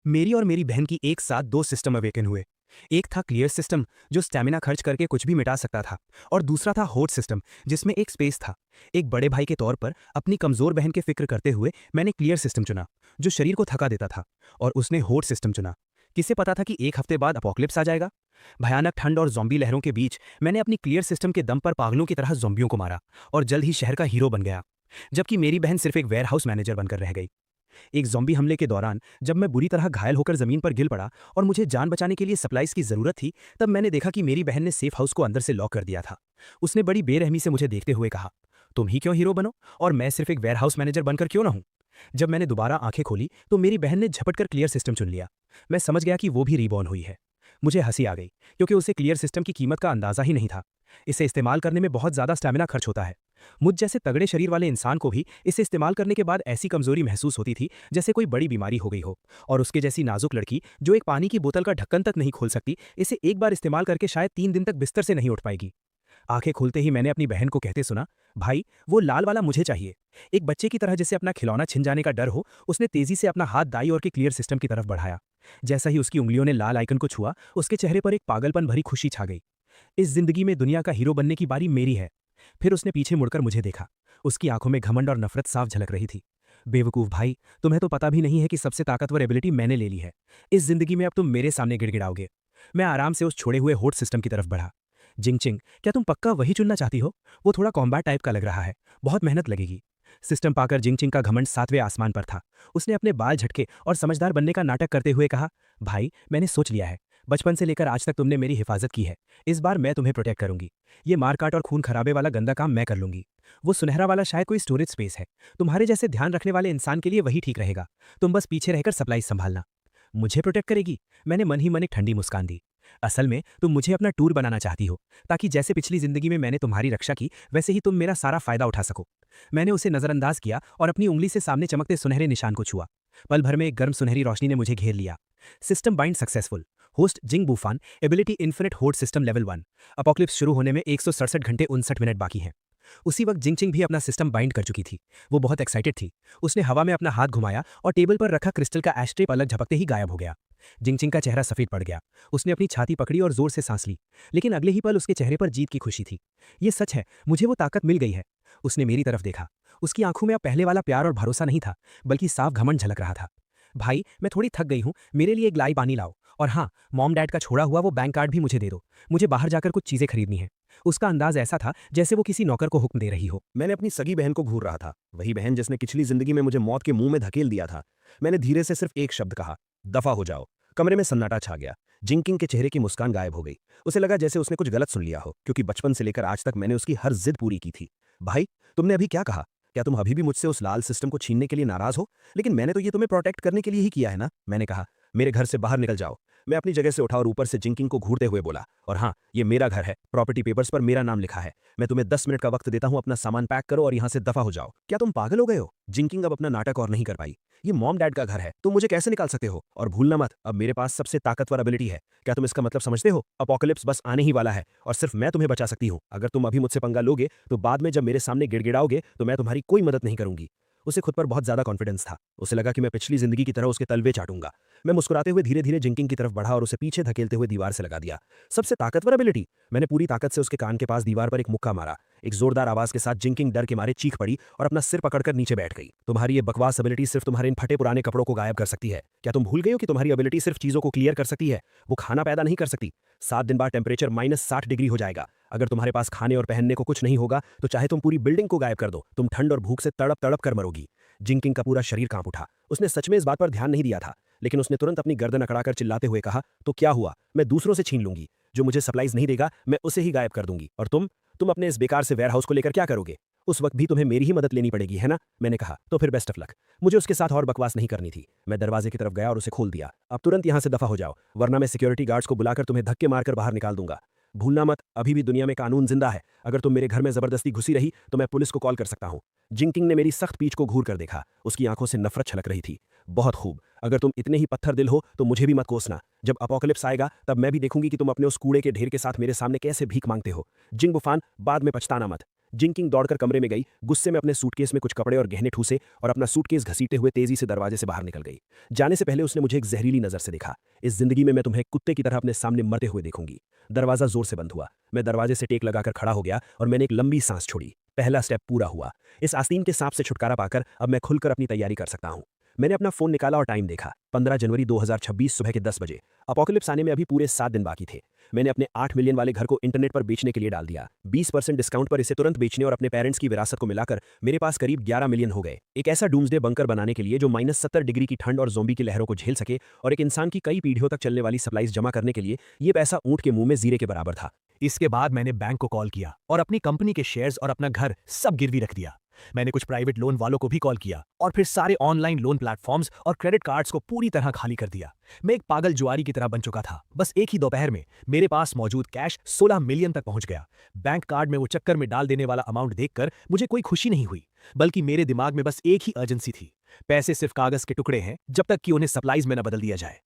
मेरी और मेरी बहन की एक साथ दो सिस्टम अवेकन हुए। एक था क्लियर सिस्टम जो स्टैमिना खर्च करके कुछ भी मिटा सकता था, और दूसरा था होड सिस्टम जिसमें एक स्पेस था। एक बड़े भाई के तौर पर अपनी कमजोर बहन के फिक्र करते हुए मैंने क्लियर सिस्टम चुना, जो शरीर को थका देता था, और उसने होड सिस्टम चुना। किसे पता था कि एक हफ्ते बाद अपोकलिप्स आ जाएगा। भयानक ठंड और जॉम्बी लहरों के बीच मैंने अपनी क्लियर सिस्टम के दम पर पागलों की तरह जॉम्बियों को मारा, और जल्द ही शहर का हीरो बन गया, जबकि मेरी बहन सिर्फ एक वेयर हाउस मैनेजर बनकर रह गई। एक ज़ॉम्बी हमले के दौरान जब मैं बुरी तरह घायल होकर ज़मीन पर गिर पड़ा और मुझे जान बचाने के लिए सप्लाइज की ज़रूरत थी, तब मैंने देखा कि मेरी बहन ने सेफ हाउस को अंदर से लॉक कर दिया था। उसने बड़ी बेरहमी से मुझे देखते हुए कहा, तुम ही क्यों हीरो बनो और मैं सिर्फ एक वेयर हाउस मैनेजर बनकर क्यों ना हूं। जब मैंने दोबारा आंखें खोली तो मेरी बहन ने झपट कर क्लियर सिस्टम चुन लिया। मैं समझ गया कि वो भी रीबॉर्न हुई है। मुझे हंसी आ गई, क्योंकि उसे क्लियर सिस्टम की कीमत का अंदाजा ही नहीं था। इसे इस्तेमाल करने में बहुत ज़्यादा स्टैमिना खर्च होता है। मुझ जैसे तगड़े शरीर वाले इंसान को भी इसे इस्तेमाल करने के बाद ऐसी कमजोरी महसूस होती थी जैसे कोई बड़ी बीमारी हो गई हो। और उसके जैसी नाजुक लड़की जो एक पानी की बोतल का ढक्कन तक नहीं खोल सकती, इसे एक बार इस्तेमाल करके शायद 3 दिन तक बिस्तर से नहीं उठ पाएगी। आंखें खुलते ही मैंने अपनी बहन को कहते सुना, भाई वो लाल वाला मुझे चाहिए। एक बच्चे की तरह जिसे अपना खिलौना छिन जाने का डर हो, उसने तेजी से अपना हाथ दाई ओर के क्लियर सिस्टम की तरफ बढ़ाया। जैसा ही उसकी उंगलियों ने लाल आइकन को छुआ, उसके चेहरे पर एक पागलपन भरी खुशी छा गई। इस जिंदगी में दुनिया का हीरो बनने की बारी मेरी है। फिर उसने पीछे मुड़कर मुझे देखा। उसकी आंखों में घमंड और नफरत साफ झलक रही थी। बेवकूफ भाई, तुम्हें तो पता भी नहीं है कि सबसे ताकतवर एबिलिटी मैंने ले ली है। इस जिंदगी में अब तुम मेरे सामने गिड़गिड़ाओगे। मैं आराम से उस छोड़े हुए होट सिस्टम की तरफ बढ़ा। जिंगचिंग, क्या तुम पक्का वही चुनना चाहती हो? वो थोड़ा कॉम्बैट टाइप का लग रहा है, बहुत मेहनत लगेगी। सिस्टम पाकर जिंगचिंग का घमंड 7वें आसमान पर था। उसने अपने बाल झटके और समझदार बनने का नाटक करते हुए कहा, भाई मैंने सोच लिया है। बचपन से लेकर आज तक तुमने मेरी हिफाजत की है। इस बार मैं तुम्हें प्रोटेक्ट करूंगी। ये मारकाट और खून खराबे वाला गंदा काम मैं कर लूंगी। वो सुनहरा वाला शायद कोई स्टोरेज स्पेस है। तुम्हारे जैसे ध्यान रखने वाले इंसान के लिए वही ठीक रहेगा। तुम बस पीछे रहकर सप्लाई संभालना। मुझे प्रोटेक्ट करेगी? मैंने मन ही मन एक ठंडी मुस्कान दी। असल में तुम मुझे अपना टूर बनाना चाहती हो, ताकि जैसे पिछली जिंदगी में मैंने तुम्हारी रक्षा की, वैसे ही तुम मेरा सारा फायदा उठा सको। मैंने उसे नजरअंदाज किया और अपनी उंगली से सामने चमकते सुनहरे निशान को छुआ। पल भर में एक गर्म सुनहरी रोशनी ने मुझे घेर लिया। System bind successful. होस्ट जिंग बूफान, एबिलिटी इन्फिनिट होड सिस्टम लेवल 1। अपोक्लिप्स शुरू होने में 167 घंटे 59 मिनट बाकी हैं। उसी वक्त जिंगचिंग भी अपना सिस्टम बाइंड कर चुकी थी। वो बहुत एक्साइटेड थी। उसने हवा में अपना हाथ घुमाया और टेबल पर रखा क्रिस्टल का एस्ट्रे पलक झपकते ही गायब हो गया। जिंगचिंग का चेहरा सफेद पड़ गया। उसने अपनी छाती पकड़ी और जोर से सांस ली, लेकिन अगले ही पल उसके चेहरे पर जीत की खुशी थी। ये सच है, मुझे वो ताकत मिल गई है। उसने मेरी तरफ देखा। उसकी आंखों में अब पहले वाला प्यार और भरोसा नहीं था, बल्कि साफ घमंड झलक रहा था। भाई मैं थोड़ी थक गई हूँ, मेरे लिए एक गिलाई पानी लाओ। और हाँ, मॉम डैड का छोड़ा हुआ वो बैंक कार्ड भी मुझे दे दो। मुझे बाहर जाकर कुछ चीजें खरीदनी है। उसका अंदाज ऐसा था जैसे वो किसी नौकर को हुक्म दे रही हो। मैंने अपनी सगी बहन को घूर रहा था, वही बहन जिसने पिछली जिंदगी में मुझे मौत के मुंह में धकेल दिया था। मैंने धीरे से सिर्फ एक शब्द कहा, दफा हो जाओ। कमरे में सन्नाटा छा गया। जिंकिंग के चेहरे की मुस्कान गायब हो गई। उसे लगा जैसे उसने कुछ गलत सुन लिया हो, क्योंकि बचपन से लेकर आज तक मैंने उसकी हर जिद पूरी की थी। भाई, तुमने अभी क्या कहा? क्या तुम अभी भी मुझसे उस लाल सिस्टम को छीनने के लिए नाराज हो? लेकिन मैंने तो ये तुम्हें प्रोटेक्ट करने के लिए ही किया है ना। मैंने कहा, मेरे घर से बाहर निकल जाओ। मैं अपनी जगह से उठा और ऊपर से जिंकिंग को घूरते हुए बोला, और हाँ, ये मेरा घर है, प्रॉपर्टी पेपर्स पर मेरा नाम लिखा है। मैं तुम्हें 10 मिनट का वक्त देता हूं, अपना सामान पैक करो और यहां से दफा हो जाओ। क्या तुम पागल हो गए हो? जिंकिंग अब अपना नाटक और नहीं कर पाई। ये मॉम डैड का घर है, तुम मुझे कैसे निकाल सकते हो? और भूलना मत, अब मेरे पास सबसे ताकतवर एबिलिटी है। क्या तुम इसका मतलब समझते हो? अपोकलिप्स बस आने ही वाला है और सिर्फ मैं तुम्हें बचा सकती हूं। अगर तुम अभी मुझसे पंगा लोगे तो बाद में जब मेरे सामने गिड़गिड़ाओगे तो मैं तुम्हारी कोई मदद नहीं करूंगी। उसे खुद पर बहुत ज्यादा कॉन्फिडेंस था। उसे लगा कि मैं पिछली जिंदगी की तरह उसके तलवे चाटूंगा। मैं मुस्कुराते हुए धीरे धीरे जिंकिंग की तरफ बढ़ा और उसे पीछे धकेलते हुए दीवार से लगा दिया। सबसे ताकतवर एबिलिटी? मैंने पूरी ताकत से उसके कान के पास दीवार पर एक मुक्का मारा। एक जोरदार आवाज के साथ जिंकिंग डर के मारे चीख पड़ी और अपना सिर पकड़कर नीचे बैठ गई। तुम्हारी ये बकवास एबिलिटी सिर्फ तुम्हारे इन फटे पुराने कपड़ों को गायब कर सकती है। क्या तुम भूल गए हो कि तुम्हारी एबिलिटी सिर्फ चीजों को क्लियर कर सकती है, वो खाना पैदा नहीं कर सकती। 7 दिन बाद टेम्परेचर -60 डिग्री हो जाएगा। अगर तुम्हारे पास खाने और पहनने को कुछ नहीं होगा तो चाहे तुम पूरी बिल्डिंग को गायब कर दो, तुम ठंड और भूख से तड़प तड़प कर मरोगी। जिंकिंग का पूरा शरीर कांप उठा। उसने सच में इस बात पर ध्यान नहीं दिया था, लेकिन उसने तुरंत अपनी गर्दन अकड़ाकर चिल्लाते हुए कहा, तो क्या हुआ? मैं दूसरों से छीन लूंगी। जो मुझे सप्लाईज नहीं देगा मैं उसे ही गायब कर दूंगी। और तुम अपने इस बेकार से वेयर हाउस को लेकर क्या करोगे? उस वक्त भी तुम्हें मेरी ही मदद लेनी पड़ेगी, है ना? मैंने कहा, तो फिर बेस्ट ऑफ लक। मुझे उसके साथ और बकवास नहीं करनी थी। मैं दरवाजे की तरफ गया और उसे खोल दिया। अब तुरंत यहां से दफा हो जाओ, वरना मैं सिक्योरिटी गार्ड्स को बुलाकर तुम्हें धक्के मारकर बाहर निकाल दूंगा। भूलना मत, अभी भी दुनिया में कानून जिंदा है। अगर तुम मेरे घर में जबरदस्ती घुसी रही तो मैं पुलिस को कॉल कर सकता हूं। जिंकिंग ने मेरी सख्त पीठ को घूर कर देखा। उसकी आंखों से नफरत छलक रही थी। बहुत खूब, अगर तुम इतने ही पत्थर दिल हो तो मुझे भी मत कोसना। जब अपोकलिप्स आएगा तब मैं भी देखूंगी कि तुम अपने उस कूड़े के ढेर के साथ मेरे सामने कैसे भीख मांगते हो। जिंग बुफान, बाद में पछताना मत। जिंकिंग दौड़कर कमरे में गई, गुस्से में अपने सूटकेस में कुछ कपड़े और गहने ठूसे और अपना सूटकेस घसीटते हुए तेजी से दरवाजे से बाहर निकल गई। जाने से पहले उसने मुझे एक जहरीली नजर से देखा। इस जिंदगी में मैं तुम्हें कुत्ते की तरह अपने सामने मरते हुए देखूंगी। दरवाजा जोर से बंद हुआ। मैं दरवाजे से टेक लगाकर खड़ा हो गया और मैंने एक लंबी सांस छोड़ी। पहला स्टेप पूरा हुआ। इस आस्तीन के सांप से छुटकारा पाकर अब मैं खुलकर अपनी तैयारी कर सकता हूँ। मैंने अपना फोन निकाला और टाइम देखा। 15 जनवरी 2026 सुबह के 10 बजे। अपोकलिप्स आने में अभी पूरे 7 दिन बाकी थे। मैंने अपने 8 मिलियन वाले घर को इंटरनेट पर बेचने के लिए डाल दिया। 20% डिस्काउंट पर इसे तुरंत बेचने और अपने पेरेंट्स की विरासत को मिलाकर मेरे पास करीब 11 मिलियन हो गए। एक ऐसा डूम्सडे बंकर बनाने के लिए जो -70 डिग्री की ठंड और ज़ोंबी की लहरों को झेल सके, और एक इंसान की कई पीढ़ियों तक चलने वाली सप्लाईज जमा करने के लिए ये पैसा ऊंट के मुंह में जीरे के बराबर था। इसके बाद मैंने बैंक को कॉल किया और अपनी कंपनी के शेयर्स और अपना घर सब गिरवी रख दिया। मैंने कुछ प्राइवेट लोन वालों को भी कॉल किया और फिर सारे ऑनलाइन लोन प्लेटफॉर्म्स और क्रेडिट कार्ड्स को पूरी तरह खाली कर दिया। मैं एक पागल जुआरी की तरह बन चुका था। बस एक ही दोपहर में मेरे पास मौजूद कैश 16 मिलियन तक पहुंच गया। बैंक कार्ड में वो चक्कर में डाल देने वाला अमाउंट देखकर मुझे कोई खुशी नहीं हुई, बल्कि मेरे दिमाग में बस एक ही अर्जेंसी थी। पैसे सिर्फ कागज के टुकड़े हैं जब तक कि उन्हें सप्लाईज में न बदल दिया जाए।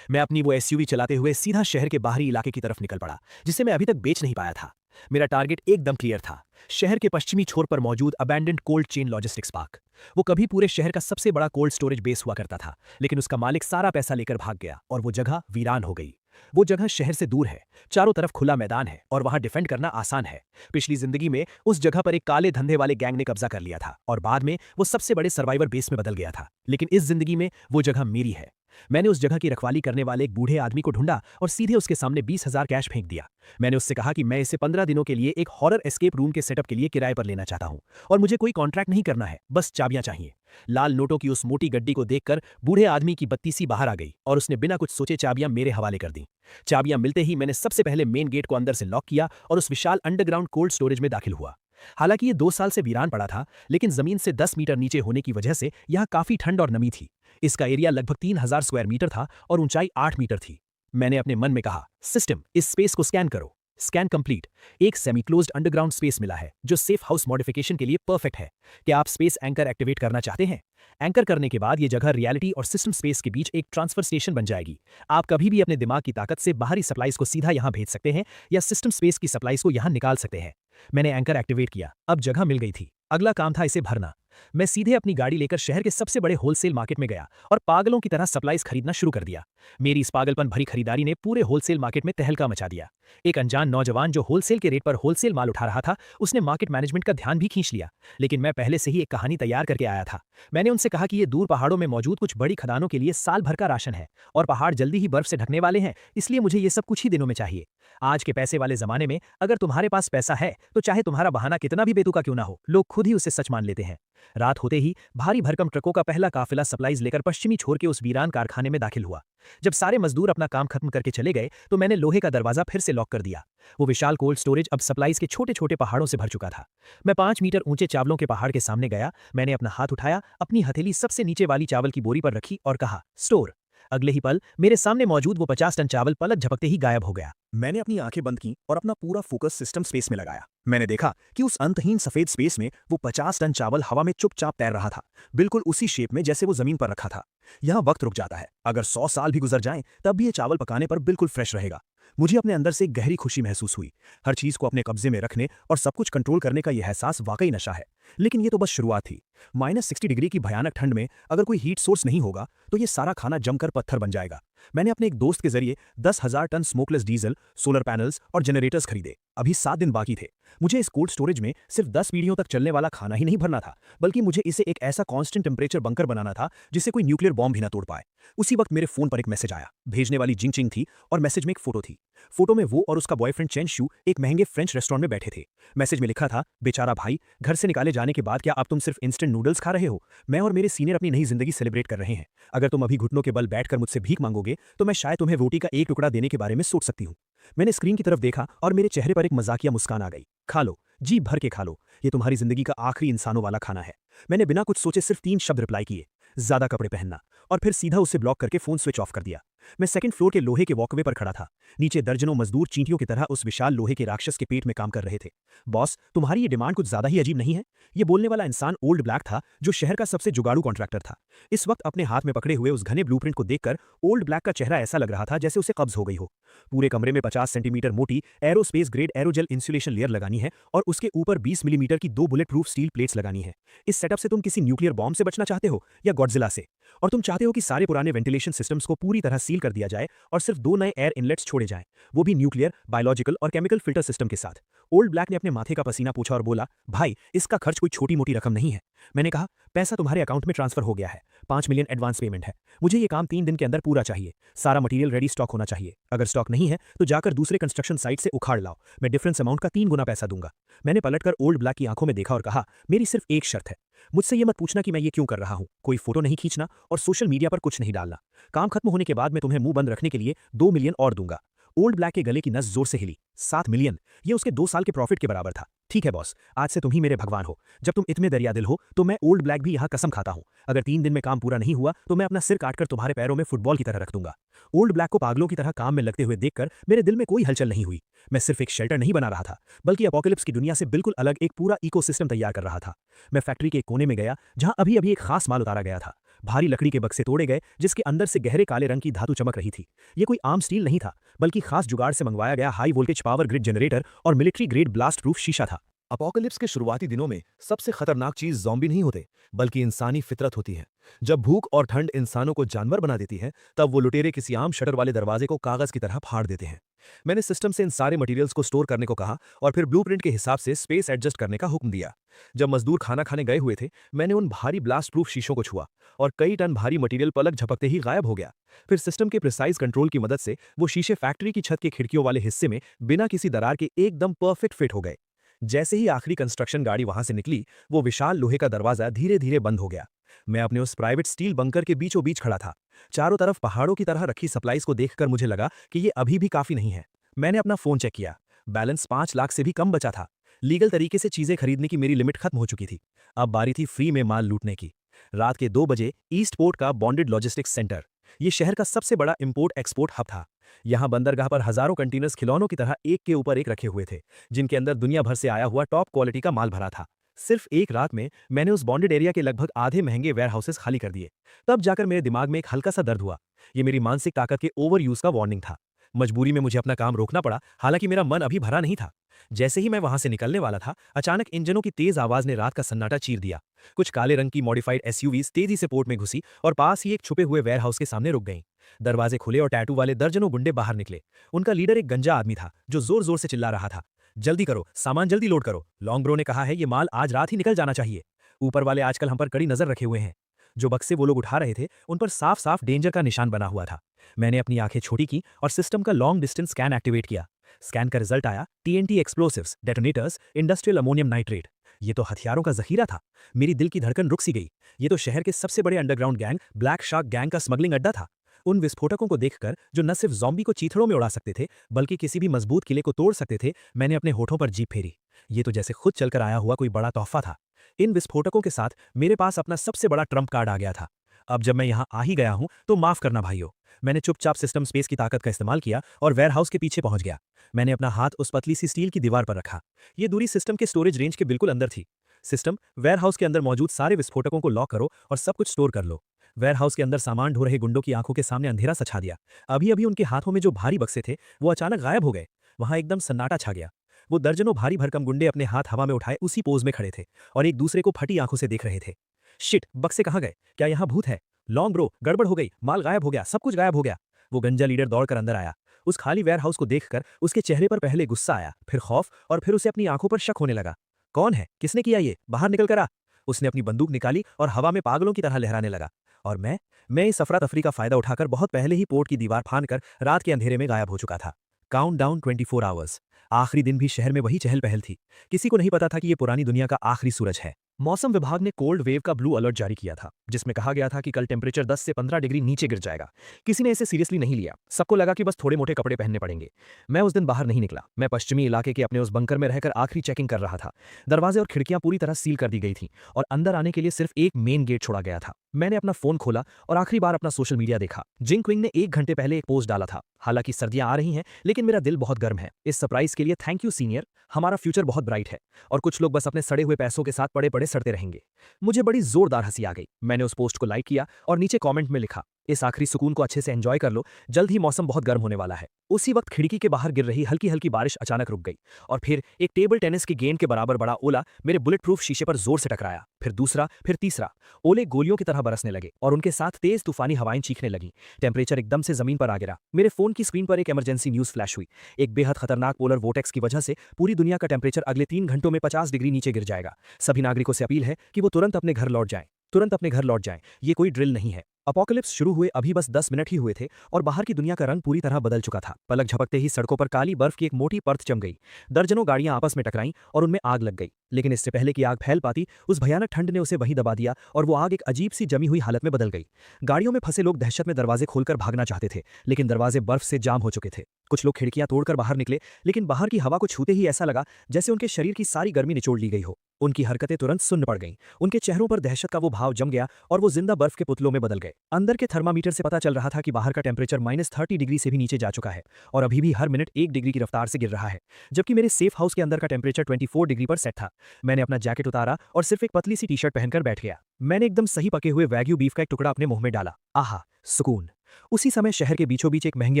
मैं अपनी वो एसयूवी चलाते हुए सीधा शहर के बाहरी इलाके की तरफ निकल पड़ा, जिसे मैं अभी तक बेच नहीं पाया था। मेरा टारगेट एकदम क्लियर था, शहर के पश्चिमी छोर पर मौजूद abandoned cold chain logistics park. वो कभी पूरे शहर का सबसे बड़ा कोल्ड स्टोरेज बेस हुआ करता था, लेकिन उसका मालिक सारा पैसा लेकर भाग गया और वो जगह वीरान हो गई। वो जगह शहर से दूर है, चारों तरफ खुला मैदान है और वहां डिफेंड करना आसान है। पिछली जिंदगी में उस जगह पर एक काले धंधे वाले गैंग ने कब्जा कर लिया था और बाद में वो सबसे बड़े सर्वाइवर बेस में बदल गया था। लेकिन इस जिंदगी में वो जगह मेरी है। मैंने उस जगह की रखवाली करने वाले एक बूढ़े आदमी को ढूंढा और सीधे उसके सामने 20,000 कैश फेंक दिया। मैंने उससे कहा कि मैं इसे 15 दिनों के लिए एक हॉरर एस्केप रूम के सेटअप के लिए किराए पर लेना चाहता हूं और मुझे कोई कॉन्ट्रैक्ट नहीं करना है, बस चाबियां चाहिए। लाल नोटों की उस मोटी गड्डी को देखकर बूढ़े आदमी की बत्ती सी बाहर आ गई और उसने बिना कुछ सोचे चाबियां मेरे हवाले कर दी। चाबियां मिलते ही मैंने सबसे पहले मेन गेट को अंदर से लॉक किया और उस विशाल अंडरग्राउंड कोल्ड स्टोरेज में दाखिल हुआ। हालांकि ये 2 साल से वीरान पड़ा था, लेकिन जमीन से 10 मीटर नीचे होने की वजह से यहाँ काफी ठंड और नमी थी। इसका एरिया लगभग 3000 स्क्वायर मीटर था और ऊंचाई 8 मीटर थी। मैंने अपने मन में कहा, सिस्टम, इस स्पेस को स्कैन करो। Scan complete. एक सेमी क्लोज्ड अंडरग्राउंड स्पेस मिला है जो सेफ हाउस मॉडिफिकेशन के लिए परफेक्ट है। क्या आप स्पेस एंकर एक्टिवेट करना चाहते हैं? एंकर करने के बाद ये जगह रियलिटी और सिस्टम स्पेस के बीच एक ट्रांसफर स्टेशन बन जाएगी। आप कभी भी अपने दिमाग की ताकत से बाहरी सप्लाईज को सीधा यहाँ भेज सकते हैं या सिस्टम स्पेस की सप्लाईज को यहाँ निकाल सकते हैं। मैंने एंकर एक्टिवेट किया। अब जगह मिल गई थी। अगला काम था इसे भरना। मैं सीधे अपनी गाड़ी लेकर शहर के सबसे बड़े होलसेल मार्केट में गया और पागलों की तरह सप्लाईज खरीदना शुरू कर दिया। मेरी इस पागलपन भरी खरीदारी ने पूरे होलसेल मार्केट में तहलका मचा दिया। एक अनजान नौजवान जो होलसेल के रेट पर होलसेल माल उठा रहा था, उसने मार्केट मैनेजमेंट का ध्यान भी खींच लिया। लेकिन मैं पहले से ही एक कहानी तैयार करके आया था। मैंने उनसे कहा कि ये दूर पहाड़ों में मौजूद कुछ बड़ी खदानों के लिए साल भर का राशन है और पहाड़ जल्दी ही बर्फ से ढकने वाले हैं, इसलिए मुझे ये सब कुछ ही दिनों में चाहिए। आज के पैसे वाले जमाने में अगर तुम्हारे पास पैसा है तो चाहे तुम्हारा बहाना कितना भी बेतुका क्यों ना हो, लोग खुद ही उसे सच मान लेते हैं। रात होते ही भारी भरकम ट्रकों का पहला काफिला सप्लाईज लेकर पश्चिमी छोर के उस वीरान कारखाने में दाखिल हुआ। जब सारे मजदूर अपना काम खत्म करके चले गए तो मैंने लोहे का दरवाजा फिर से लॉक कर दिया। वो विशाल कोल्ड स्टोरेज अब सप्लाईज के छोटे छोटे पहाड़ों से भर चुका था। मैं 5 मीटर ऊंचे चावलों के पहाड़ के सामने गया। मैंने अपना हाथ उठाया, अपनी हथेली सबसे नीचे वाली चावल की बोरी पर रखी और कहा, स्टोर। अगले ही पल मेरे सामने मौजूद वो 50 टन चावल पलक झपकते ही गायब हो गया। मैंने अपनी आंखें बंद की और अपना पूरा फोकस सिस्टम स्पेस में लगाया। मैंने देखा कि उस अंतहीन सफेद स्पेस में वो 50 टन चावल हवा में चुपचाप तैर रहा था, बिल्कुल उसी शेप में जैसे वो जमीन पर रखा था। यहाँ वक्त रुक जाता है। अगर 100 साल भी गुजर जाएं तब भी ये चावल पकाने पर बिल्कुल फ्रेश रहेगा। मुझे अपने अंदर से एक गहरी खुशी महसूस हुई। हर चीज को अपने कब्जे में रखने और सब कुछ कंट्रोल करने का यह एहसास वाकई नशा है। लेकिन ये तो बस शुरुआत थी। -60 डिग्री की भयानक ठंड में अगर कोई हीट सोर्स नहीं होगा तो ये सारा खाना जमकर पत्थर बन जाएगा। मैंने अपने एक दोस्त के जरिए 10,000 ton smokeless diesel, solar panels और जनरेटर्स खरीदे। अभी 7 दिन बाकी थे। मुझे इस कोल्ड स्टोरेज में सिर्फ 10 पीढ़ियों तक चलने वाला खाना ही नहीं भरना था, बल्कि मुझे इसे एक ऐसा कांस्टेंट टेम्परेचर बंकर बनाना था जिसे कोई न्यूक्लियर बॉम्ब भी ना तोड़ पाए। उसी वक्त मेरे फोन पर एक मैसेज आया। भेजने वाली जिंगचिंग थी और मैसेज में एक फोटो थी। फोटो में वो और उसका बॉयफ्रेंड चेन शू एक महंगे फ्रेंच रेस्टोरेंट में बैठे थे। मैसेज में लिखा था, बेचारा भाई, घर से निकाले जाने के बाद क्या अब तुम सिर्फ इंस्टेंट नूडल्स खा रहे हो? मैं और मेरे सीनियर अपनी नई जिंदगी सेलिब्रेट कर रहे हैं। अगर तुम अभी घुटनों के बल बैठकर मुझसे भीख मांगोगे तो मैं शायद तुम्हें रोटी का एक टुकड़ा देने के बारे में सोच सकती हूँ। मैंने स्क्रीन की तरफ देखा और मेरे चेहरे पर एक मजाकिया मुस्कान आ गई। खा लो, जी भर के खा लो, ये तुम्हारी जिंदगी का आखिरी इंसानों वाला खाना है। मैंने बिना कुछ सोचे सिर्फ 3 शब्द रिप्लाई किए, ज्यादा कपड़े पहनना, और फिर सीधा उसे ब्लॉक करके फोन स्विच ऑफ कर दिया। मैं सेकंड फ्लोर के लोहे के वॉकवे पर खड़ा था। नीचे दर्जनों मजदूर चींटियों की तरह उस विशाल लोहे के राक्षस के पेट में काम कर रहे थे। बॉस, तुम्हारी ये डिमांड कुछ ज्यादा ही अजीब नहीं है? ये बोलने वाला इंसान ओल्ड ब्लैक था, जो शहर का सबसे जुगाड़ू कॉन्ट्रैक्टर था। इस वक्त अपने हाथ में पकड़े हुए उस घने ब्लूप्रिंट को देखकर ओल्ड ब्लैक का चेहरा ऐसा लग रहा था जैसे उसे कब्ज हो गई हो। पूरे कमरे में 50 सेंटीमीटर मोटी aerospace grade aerogel insulation layer लगानी है और उसके ऊपर 20 मिलीमीटर की 2 बुलेट प्रूफ स्टील प्लेट्स लगानी है। इस सेटअप से तुम किसी न्यूक्लियर बॉम्ब से बचना चाहते हो या गॉडजिला से? और तुम चाहते हो कि सारे पुराने वेंटिलेशन सिस्टम्स को पूरी तरह सील कर दिया जाए और सिर्फ 2 नए एयर इनलेट्स छोड़े जाएं, वो भी न्यूक्लियर, बायोलॉजिकल और केमिकल फिल्टर सिस्टम के साथ। ओल्ड ब्लैक ने अपने माथे का पसीना पूछा और बोला, भाई, इसका खर्च कोई छोटी मोटी रकम नहीं है। मैंने कहा, पैसा तुम्हारे अकाउंट में ट्रांसफर हो गया है। 5 मिलियन एडवांस पेमेंट है। मुझे ये काम 3 दिन के अंदर पूरा चाहिए। सारा मटेरियल रेडी स्टॉक होना चाहिए। अगर स्टॉक नहीं है तो जाकर दूसरे कंस्ट्रक्शन साइट से उखाड़ लाओ। मैं डिफरेंस अमाउंट का 3 गुना पैसा दूंगा। मैंने पलटकर ओल्ड ब्लैक की आंखों में देखा और कहा, मेरी सिर्फ एक शर्त है। मुझसे ये मत पूछना कि मैं ये क्यों कर रहा हूं। कोई फोटो नहीं खींचना और सोशल मीडिया पर कुछ नहीं डालना। काम खत्म होने के बाद मैं तुम्हें मुंह बंद रखने के लिए 2 मिलियन और दूंगा। ओल्ड ब्लैक के गले की नस जोर से हिली। 7 मिलियन, ये उसके 2 साल के प्रॉफिट के बराबर था। ठीक है बॉस, आज से तुम ही मेरे भगवान हो। जब तुम इतने दरिया दिल हो तो मैं ओल्ड ब्लैक भी यहाँ कसम खाता हूँ। अगर 3 दिन में काम पूरा नहीं हुआ तो मैं अपना सिर काटकर तुम्हारे पैरों में फुटबॉल की तरह रख दूंगा। ओल्ड ब्लैक को पागलों की तरह काम में लगते हुए देखकर मेरे दिल में कोई हलचल नहीं हुई। मैं सिर्फ एक शेल्टर नहीं बना रहा था, बल्कि अपोकलिप्स की दुनिया से बिल्कुल अलग एक पूरा इकोसिस्टम तैयार कर रहा था। मैं फैक्ट्री के एक कोने में गया जहां अभी अभी एक खास माल उतारा गया था। भारी लकड़ी के बक्से तोड़े गए जिसके अंदर से गहरे काले रंग की धातु चमक रही थी। ये कोई आम स्टील नहीं था, बल्कि खास जुगाड़ से मंगवाया गया high voltage power grid generator और मिलिट्री ग्रेड ब्लास्ट प्रूफ शीशा था। अपोकलिप्स के शुरुआती दिनों में सबसे खतरनाक चीज ज़ॉम्बी नहीं होते, बल्कि इंसानी फितरत होती है। जब भूख और ठंड इंसानों को जानवर बना देती है, तब वो लुटेरे किसी आम शटर वाले दरवाजे को कागज की तरह फाड़ देते हैं। मैंने सिस्टम से इन सारे मटेरियल्स को स्टोर करने को कहा और फिर ब्लूप्रिंट के हिसाब से स्पेस एडजस्ट करने का हुक्म दिया। जब मजदूर खाना खाने गए हुए थे, मैंने उन भारी ब्लास्ट प्रूफ शीशों को छुआ और कई टन भारी मटेरियल पलक झपकते ही गायब हो गया। फिर सिस्टम के प्रिसाइज कंट्रोल की मदद से वो शीशे फैक्ट्री की छत के खिड़कियों वाले हिस्से में बिना किसी दरार के एकदम परफेक्ट फिट हो गए। जैसे ही आखिरी कंस्ट्रक्शन गाड़ी वहां से निकली, वो विशाल लोहे का दरवाजा धीरे धीरे बंद हो गया। मैं अपने उस प्राइवेट स्टील बंकर के बीचों बीच खड़ा था। चारों तरफ पहाड़ों की तरह रखी सप्लाईज को देखकर मुझे लगा कि ये अभी भी काफी नहीं है। मैंने अपना फोन चेक किया। बैलेंस 5 लाख से भी कम बचा था। लीगल तरीके से चीजें खरीदने की मेरी लिमिट खत्म हो चुकी थी। अब बारी थी फ्री में माल लूटने की। रात के 2 बजे ईस्ट पोर्ट का बॉन्डेड लॉजिस्टिक्स सेंटर, ये शहर का सबसे बड़ा इंपोर्ट एक्सपोर्ट हब था। यहाँ बंदरगाह पर हजारों कंटेनर्स खिलौनों की तरह एक के ऊपर एक रखे हुए थे, जिनके अंदर दुनिया भर से आया हुआ टॉप क्वालिटी का माल भरा था। सिर्फ एक रात में मैंने उस बॉन्डेड एरिया के लगभग आधे महंगे वेयर हाउसेस खाली कर दिए। तब जाकर मेरे दिमाग में एक हल्का सा दर्द हुआ। ये मेरी मानसिक ताकत के ओवर यूज का वार्निंग था। मजबूरी में मुझे अपना काम रोकना पड़ा, हालांकि मेरा मन अभी भरा नहीं था। जैसे ही मैं वहां से निकलने वाला था, अचानक इंजनों की तेज आवाज ने रात का सन्नाटा चीर दिया। कुछ काले रंग की मॉडिफाइड एसयूवीज तेजी से पोर्ट में घुसी और पास ही एक छुपे हुए वेयर हाउस के सामने रुक गईं। दरवाजे खुले और टैटू वाले दर्जनों गुंडे बाहर निकले। उनका लीडर एक गंजा आदमी था जो जोर जोर से चिल्ला रहा था, जल्दी करो, सामान जल्दी लोड करो। लॉन्ग ब्रो ने कहा है ये माल आज रात ही निकल जाना चाहिए। ऊपर वाले आजकल हम पर कड़ी नजर रखे हुए हैं। जो बक्से वो लोग उठा रहे थे, उन पर साफ साफ डेंजर का निशान बना हुआ था। मैंने अपनी आंखें छोटी की और सिस्टम का लॉन्ग डिस्टेंस स्कैन एक्टिवेट किया। स्कैन का रिजल्ट आया, TNT explosives, detonators, industrial ammonium nitrate. ये तो हथियारों का जखीरा था। मेरी दिल की धड़कन रुक सी गई। ये तो शहर के सबसे बड़े underground gang black shark gang का स्मगलिंग अड्डा था। उन विस्फोटकों को देखकर, जो न सिर्फ ज़ॉम्बी को चीथड़ों में उड़ा सकते थे, बल्कि किसी भी मजबूत किले को तोड़ सकते थे, मैंने अपने होठों पर जीभ फेरी। ये तो जैसे खुद चलकर आया हुआ कोई बड़ा तोहफा था। इन विस्फोटकों के साथ मेरे पास अपना सबसे बड़ा ट्रम्प कार्ड आ गया था। अब जब मैं यहाँ आ ही गया हूं तो माफ करना भाइयों। मैंने चुपचाप सिस्टम स्पेस की ताकत का इस्तेमाल किया और वेयरहाउस के पीछे पहुंच गया। मैंने अपना हाथ उस पतली सी स्टील की दीवार पर रखा। ये दूरी सिस्टम के स्टोरेज रेंज के बिल्कुल अंदर थी। सिस्टम, वेयरहाउस के अंदर मौजूद सारे विस्फोटकों को लॉक करो और सब कुछ स्टोर कर लो। वेयरहाउस के अंदर सामान ढो रहे गुंडों की आंखों के सामने अंधेरा सा छा दिया। अभी अभी उनके हाथों में जो भारी बक्से थे, वो अचानक गायब हो गए। वहां एकदम सन्नाटा छा गया। वो दर्जनों भारी भरकम गुंडे अपने हाथ हवा में उठाए उसी पोज में खड़े थे और एक दूसरे को फटी आंखों से देख रहे थे। शिट, बक्से कहाँ गए? क्या यहाँ भूत है? लॉन्ग ब्रो, गड़बड़ हो गई, माल गायब हो गया, सब कुछ गायब हो गया। वो गंजा लीडर दौड़कर अंदर आया। उस खाली वेयरहाउस को देखकर उसके चेहरे पर पहले गुस्सा आया, फिर खौफ और फिर उसे अपनी आंखों पर शक होने लगा। कौन है? किसने किया ये? बाहर निकल कर आ। उसने अपनी बंदूक निकाली और हवा में पागलों की तरह लहराने लगा। और मैं इस अफरा तफरी का फायदा उठाकर बहुत पहले ही पोर्ट की दीवार फांदकर रात के अंधेरे में गायब हो चुका था। Count down 24 hours. आखिरी दिन भी शहर में वही चहल पहल थी। किसी को नहीं पता था कि ये पुरानी दुनिया का आखिरी सूरज है। मौसम विभाग ने कोल्ड वेव का ब्लू अलर्ट जारी किया था, जिसमें कहा गया था कि कल टेम्परेचर 10 से 15 डिग्री नीचे गिर जाएगा। किसी ने इसे सीरियसली नहीं लिया, सबको लगा कि बस थोड़े मोटे कपड़े पहनने पड़ेंगे। मैं उस दिन बाहर नहीं निकला। मैं पश्चिमी इलाके के अपने उस बंकर में रहकर आखिरी चेकिंग कर रहा था। दरवाजे और खिड़कियां पूरी तरह सील कर दी गई थीं और अंदर आने के लिए सिर्फ एक मेन गेट छोड़ा गया था। मैंने अपना फोन खोला और आखिरी बार अपना सोशल मीडिया देखा। जिंग क्विंग ने 1 घंटे पहले एक पोस्ट डाला था। हालांकि सर्दियां आ रही हैं, लेकिन मेरा दिल बहुत गर्म है। इस सरप्राइज के लिए थैंक यू सीनियर। हमारा फ्यूचर बहुत ब्राइट है और कुछ लोग बस अपने सड़े हुए पैसों के साथ पड़े पड़े सड़ते रहेंगे। मुझे बड़ी जोरदार हंसी आ गई। मैंने उस पोस्ट को लाइक किया और नीचे कमेंट में लिखा, इस आखिरी सुकून को अच्छे से एंजॉय कर लो, जल्द ही मौसम बहुत गर्म होने वाला है। उसी वक्त खिड़की के बाहर गिर रही हल्की हल्की बारिश अचानक रुक गई और फिर एक टेबल टेनिस की गेंद के बराबर बड़ा ओला मेरे बुलेट प्रूफ शीशे पर जोर से टकराया। फिर दूसरा, फिर तीसरा। ओले गोलियों की तरह बरसने लगे और उनके साथ तेज तूफानी हवाएं चीखने लगी। टेम्परेचर एकदम से जमीन पर आ गिरा। मेरे फोन की स्क्रीन पर एक इमरजेंसी न्यूज फ्लैश हुई। एक बेहद खतरनाक पोलर वोटेक्स की वजह से पूरी दुनिया का टेम्परेचर अगले 3 घंटों में 50 डिग्री नीचे गिर जाएगा। सभी नागरिकों से अपील है कि वो तुरंत अपने घर लौट जाएं। तुरंत अपने घर लौट जाएं। ये कोई ड्रिल नहीं है। अपोकलिप्स शुरू हुए अभी बस 10 मिनट ही हुए थे और बाहर की दुनिया का रंग पूरी तरह बदल चुका था। पलक झपकते ही सड़कों पर काली बर्फ की एक मोटी परत जम गई। दर्जनों गाड़ियां आपस में टकराईं और उनमें आग लग गई। लेकिन इससे पहले कि आग फैल पाती, उस भयानक ठंड ने उसे वहीं दबा दिया और वो आग एक अजीब सी जमी हुई हालत में बदल गई। गाड़ियों में फंसे लोग दहशत में दरवाजे खोलकर भागना चाहते थे, लेकिन दरवाजे बर्फ से जाम हो चुके थे। कुछ लोग खिड़कियां तोड़कर बाहर निकले, लेकिन बाहर की हवा को छूते ही ऐसा लगा जैसे उनके शरीर की सारी गर्मी निचोड़ ली गई हो। उनकी हरकतें तुरंत सुन्न पड़ गईं। उनके चेहरों पर दहशत का वो भाव जम गया और वो जिंदा बर्फ के पुतलों में बदल गए। अंदर के थर्मामीटर से पता चल रहा था कि बाहर का टेम्परेचर -30 डिग्री से भी नीचे जा चुका है और अभी भी हर मिनट 1 डिग्री की रफ्तार से गिर रहा है, जबकि मेरे सेफ हाउस के अंदर का टेम्परेचर 24 डिग्री पर सेट था। मैंने अपना जैकेट उतारा और सिर्फ एक पतली सी टी शर्ट पहनकर बैठ गया। मैंने एकदम सही पके हुए वैग्यू बीफ का एक टुकड़ा अपने मुंह में डाला। आहा, सुकून। उसी समय शहर के बीचों बीच एक महंगे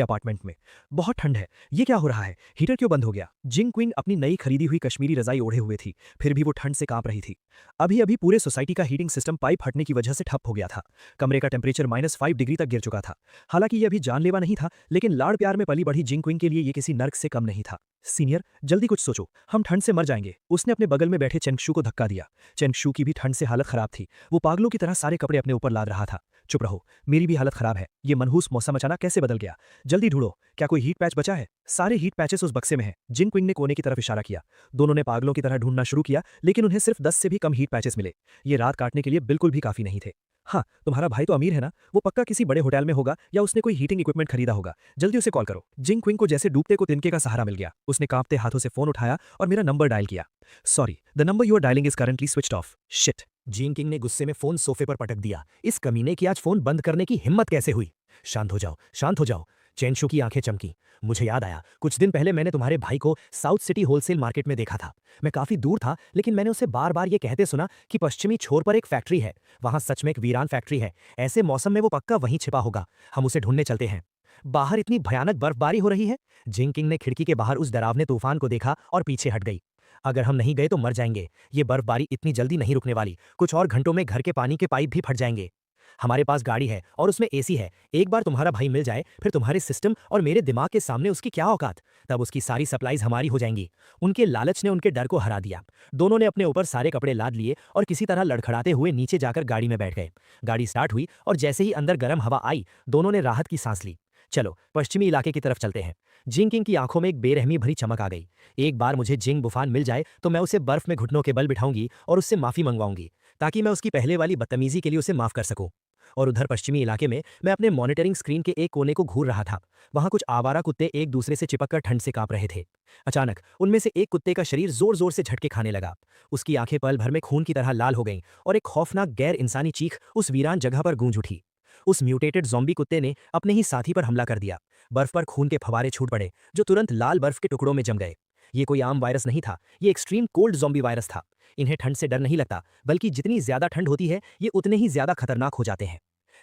अपार्टमेंट में बहुत ठंड है। ये क्या हो रहा है? हीटर क्यों बंद हो गया? जिंग क्विंग अपनी नई खरीदी हुई कश्मीरी रजाई ओढ़े हुए थी, फिर भी वो ठंड से कांप रही थी। अभी अभी पूरे सोसाइटी का हीटिंग सिस्टम पाइप फटने की वजह से ठप हो गया था। कमरे का टेम्परेचर -5 डिग्री तक गिर चुका था। हालांकि ये अभी जानलेवा नहीं था, लेकिन लाड़ प्यार में पली बढ़ी जिंग क्विंग के लिए ये किसी नर्क से कम नहीं था। सीनियर, जल्दी कुछ सोचो, हम ठंड से मर जाएंगे। उसने अपने बगल में बैठे चेंगशू को धक्का दिया। चेंगशू की भी ठंड से हालत खराब थी। वो पागलों की तरह सारे कपड़े अपने ऊपर लाद रहा था। चुप रहो, मेरी भी हालत खराब है। ये मनहूस मौसम अचानक कैसे बदल गया? जल्दी ढूंढो, क्या कोई हीट पैच बचा है? सारे हीट पैचेस उस बक्से में हैं। जिंग क्विंग ने कोने की तरफ इशारा किया। दोनों ने पागलों की तरह ढूंढना शुरू किया, लेकिन उन्हें सिर्फ 10 से भी कम हीट पैचेस मिले। ये रात काटने के लिए बिल्कुल भी काफी नहीं थे। हाँ, तुम्हारा भाई तो अमीर है ना, वो पक्का किसी बड़े होटल में होगा या उसने कोई हीटिंग इक्विपमेंट खरीदा होगा। जल्दी उसे कॉल करो। जिंग क्विंग को जैसे डूबते को तिनके का सहारा मिल गया। उसने कांपते हाथों से फोन उठाया और मेरा नंबर डायल किया। Sorry, the number you are dialling is currently switched off. Shit. Jing King ने गुस्से में फोन सोफे पर पटक दिया। इस कमीने की आज फोन बंद करने की हिम्मत कैसे हुई? शांत हो जाओ, शांत हो जाओ। चेंगशू की आंखें चमकी। मुझे याद आया, कुछ दिन पहले मैंने तुम्हारे भाई को साउथ सिटी होलसेल मार्केट में देखा था। मैं काफी दूर था, लेकिन मैंने उसे बार बार ये कहते सुना कि पश्चिमी छोर पर एक फैक्ट्री है। वहां सच में एक वीरान फैक्ट्री है। ऐसे मौसम में वो पक्का वहीं छिपा होगा। हम उसे ढूंढने चलते हैं। बाहर इतनी भयानक बर्फबारी हो रही है। जिंग किंग ने खिड़की के बाहर उस डरावने तूफान को देखा और पीछे हट गई। अगर हम नहीं गए तो मर जाएंगे। ये बर्फबारी इतनी जल्दी नहीं रुकने वाली। कुछ और घंटों में घर के पानी के पाइप भी फट जाएंगे। हमारे पास गाड़ी है और उसमें एसी है। एक बार तुम्हारा भाई मिल जाए, फिर तुम्हारे सिस्टम और मेरे दिमाग के सामने उसकी क्या औकात। तब उसकी सारी सप्लाईज हमारी हो जाएंगी। उनके लालच ने उनके डर को हरा दिया। दोनों ने अपने ऊपर सारे कपड़े लाद लिए और किसी तरह लड़खड़ाते हुए नीचे जाकर गाड़ी में बैठ गए। गाड़ी स्टार्ट हुई और जैसे ही अंदर गर्म हवा आई, दोनों ने राहत की सांस ली। चलो पश्चिमी इलाके की तरफ चलते हैं। जिंग किंग की आंखों में एक बेरहमी भरी चमक आ गई। एक बार मुझे जिंग बुफान मिल जाए तो मैं उसे बर्फ में घुटनों के बल बिठाऊंगी और उससे माफी मंगवाऊंगी, ताकि मैं उसकी पहले वाली बदतमीजी के लिए उसे माफ कर सकूं। और उधर पश्चिमी इलाके में मैं अपने मॉनिटरिंग स्क्रीन के एक कोने को घूर रहा था। वहां कुछ आवारा कुत्ते एक दूसरे से चिपककर ठंड से कांप रहे थे। अचानक उनमें से एक कुत्ते का शरीर जोर जोर से झटके खाने लगा। उसकी आंखें पल भर में खून की तरह लाल हो गईं और एक खौफनाक गैर इंसानी चीख उस वीरान जगह पर गूंज उठी। उस म्यूटेटेड ज़ॉम्बी कुत्ते ने अपने ही साथी पर हमला कर दिया। बर्फ पर खून के फवारे छूट पड़े, जो तुरंत लाल बर्फ के टुकड़ों में जम गए। ये कोई आम वायरस नहीं था, ये एक्सट्रीम कोल्ड ज़ॉम्बी वायरस था। इन्हें ठंड से डर नहीं लगता, बल्कि जितनी ज्यादा ठंड होती है, ये उतने ही ज्यादा खतरनाक हो जाते हैं।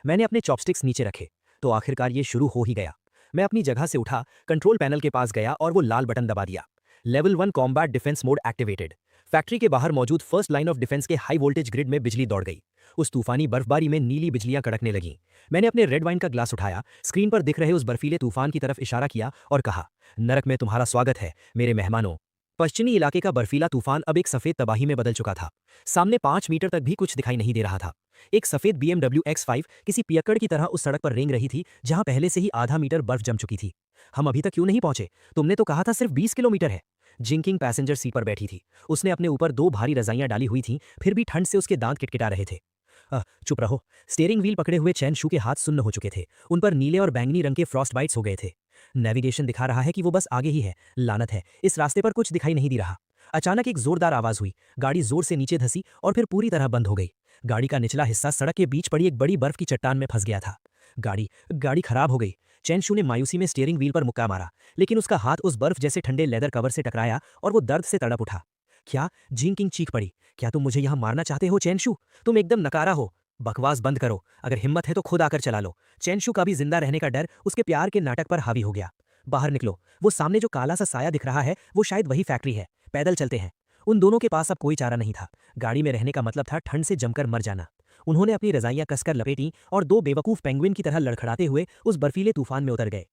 मैंने अपने चॉपस्टिक्स नीचे रखे तो आखिरकार ये शुरू हो ही गया। मैं अपनी जगह से उठा, कंट्रोल पैनल के पास गया और वो लाल बटन दबा दिया। Level 1 combat defence mode activated. Factory के बाहर मौजूद फर्स्ट लाइन ऑफ डिफेंस के हाई वोल्टेज ग्रिड में बिजली दौड़ गई। उस तूफानी बर्फबारी में नीली बिजलियां कड़कने लगीं। मैंने अपने रेड वाइन का ग्लास उठाया, स्क्रीन पर दिख रहे उस बर्फीले तूफान की तरफ इशारा किया और कहा, नरक में तुम्हारा स्वागत है मेरे मेहमानों। पश्चिमी इलाके का बर्फीला तूफान अब एक सफेद तबाही में बदल चुका था। सामने 5 मीटर तक भी कुछ दिखाई नहीं दे रहा था। एक सफेद BMW X5 किसी पियक्कड़ की तरह उस सड़क पर रेंग रही थी, जहां पहले से ही आधा मीटर बर्फ जम चुकी थी। हम अभी तक क्यों नहीं पहुंचे? तुमने तो कहा था सिर्फ 20 किलोमीटर है। जिंकिंग पैसेंजर सीट पर बैठी थी। उसने अपने ऊपर 2 भारी रजाइयां डाली हुई थीं, फिर भी ठंड से उसके दांत किटकिटा रहे थे। चुप रहो। स्टीयरिंग व्हील पकड़े हुए चैन शू के हाथ सुन्न हो चुके थे। उन पर नीले और बैंगनी रंग के फ्रॉस्ट बाइट्स हो गए थे। नेविगेशन दिखा रहा है कि वो बस आगे ही है। लानत है, इस रास्ते पर कुछ दिखाई नहीं दे रहा। अचानक एक जोरदार आवाज हुई। गाड़ी जोर से नीचे धसी और फिर पूरी तरह बंद हो गई। गाड़ी का निचला हिस्सा सड़क के बीच पड़ी एक बड़ी बर्फ की चट्टान में फंस गया था। गाड़ी गाड़ी खराब हो गई। चैनशू ने मायूसी में स्टीयरिंग व्हील पर मुक्का मारा, लेकिन उसका हाथ उस बर्फ जैसे ठंडे लेदर कवर से टकराया और वो दर्द से तड़प उठा। क्या? जिंकिंग चीख पड़ी। क्या तुम मुझे यहां मारना चाहते हो चैनशू? तुम एकदम नकारा हो। बकवास बंद करो। अगर हिम्मत है तो खुद आकर चला लो। चैनशू का भी जिंदा रहने का डर उसके प्यार के नाटक पर हावी हो गया। बाहर निकलो। वो सामने जो काला सा साया दिख रहा है वो शायद वही फैक्ट्री है। पैदल चलते हैं। उन दोनों के पास अब कोई चारा नहीं था। गाड़ी में रहने का मतलब था ठंड से जमकर मर जाना। उन्होंने अपनी रजाइयां कसकर लपेटी और 2 बेवकूफ पेंगुइन की तरह लड़खड़ाते हुए उस बर्फीले तूफान में उतर गए।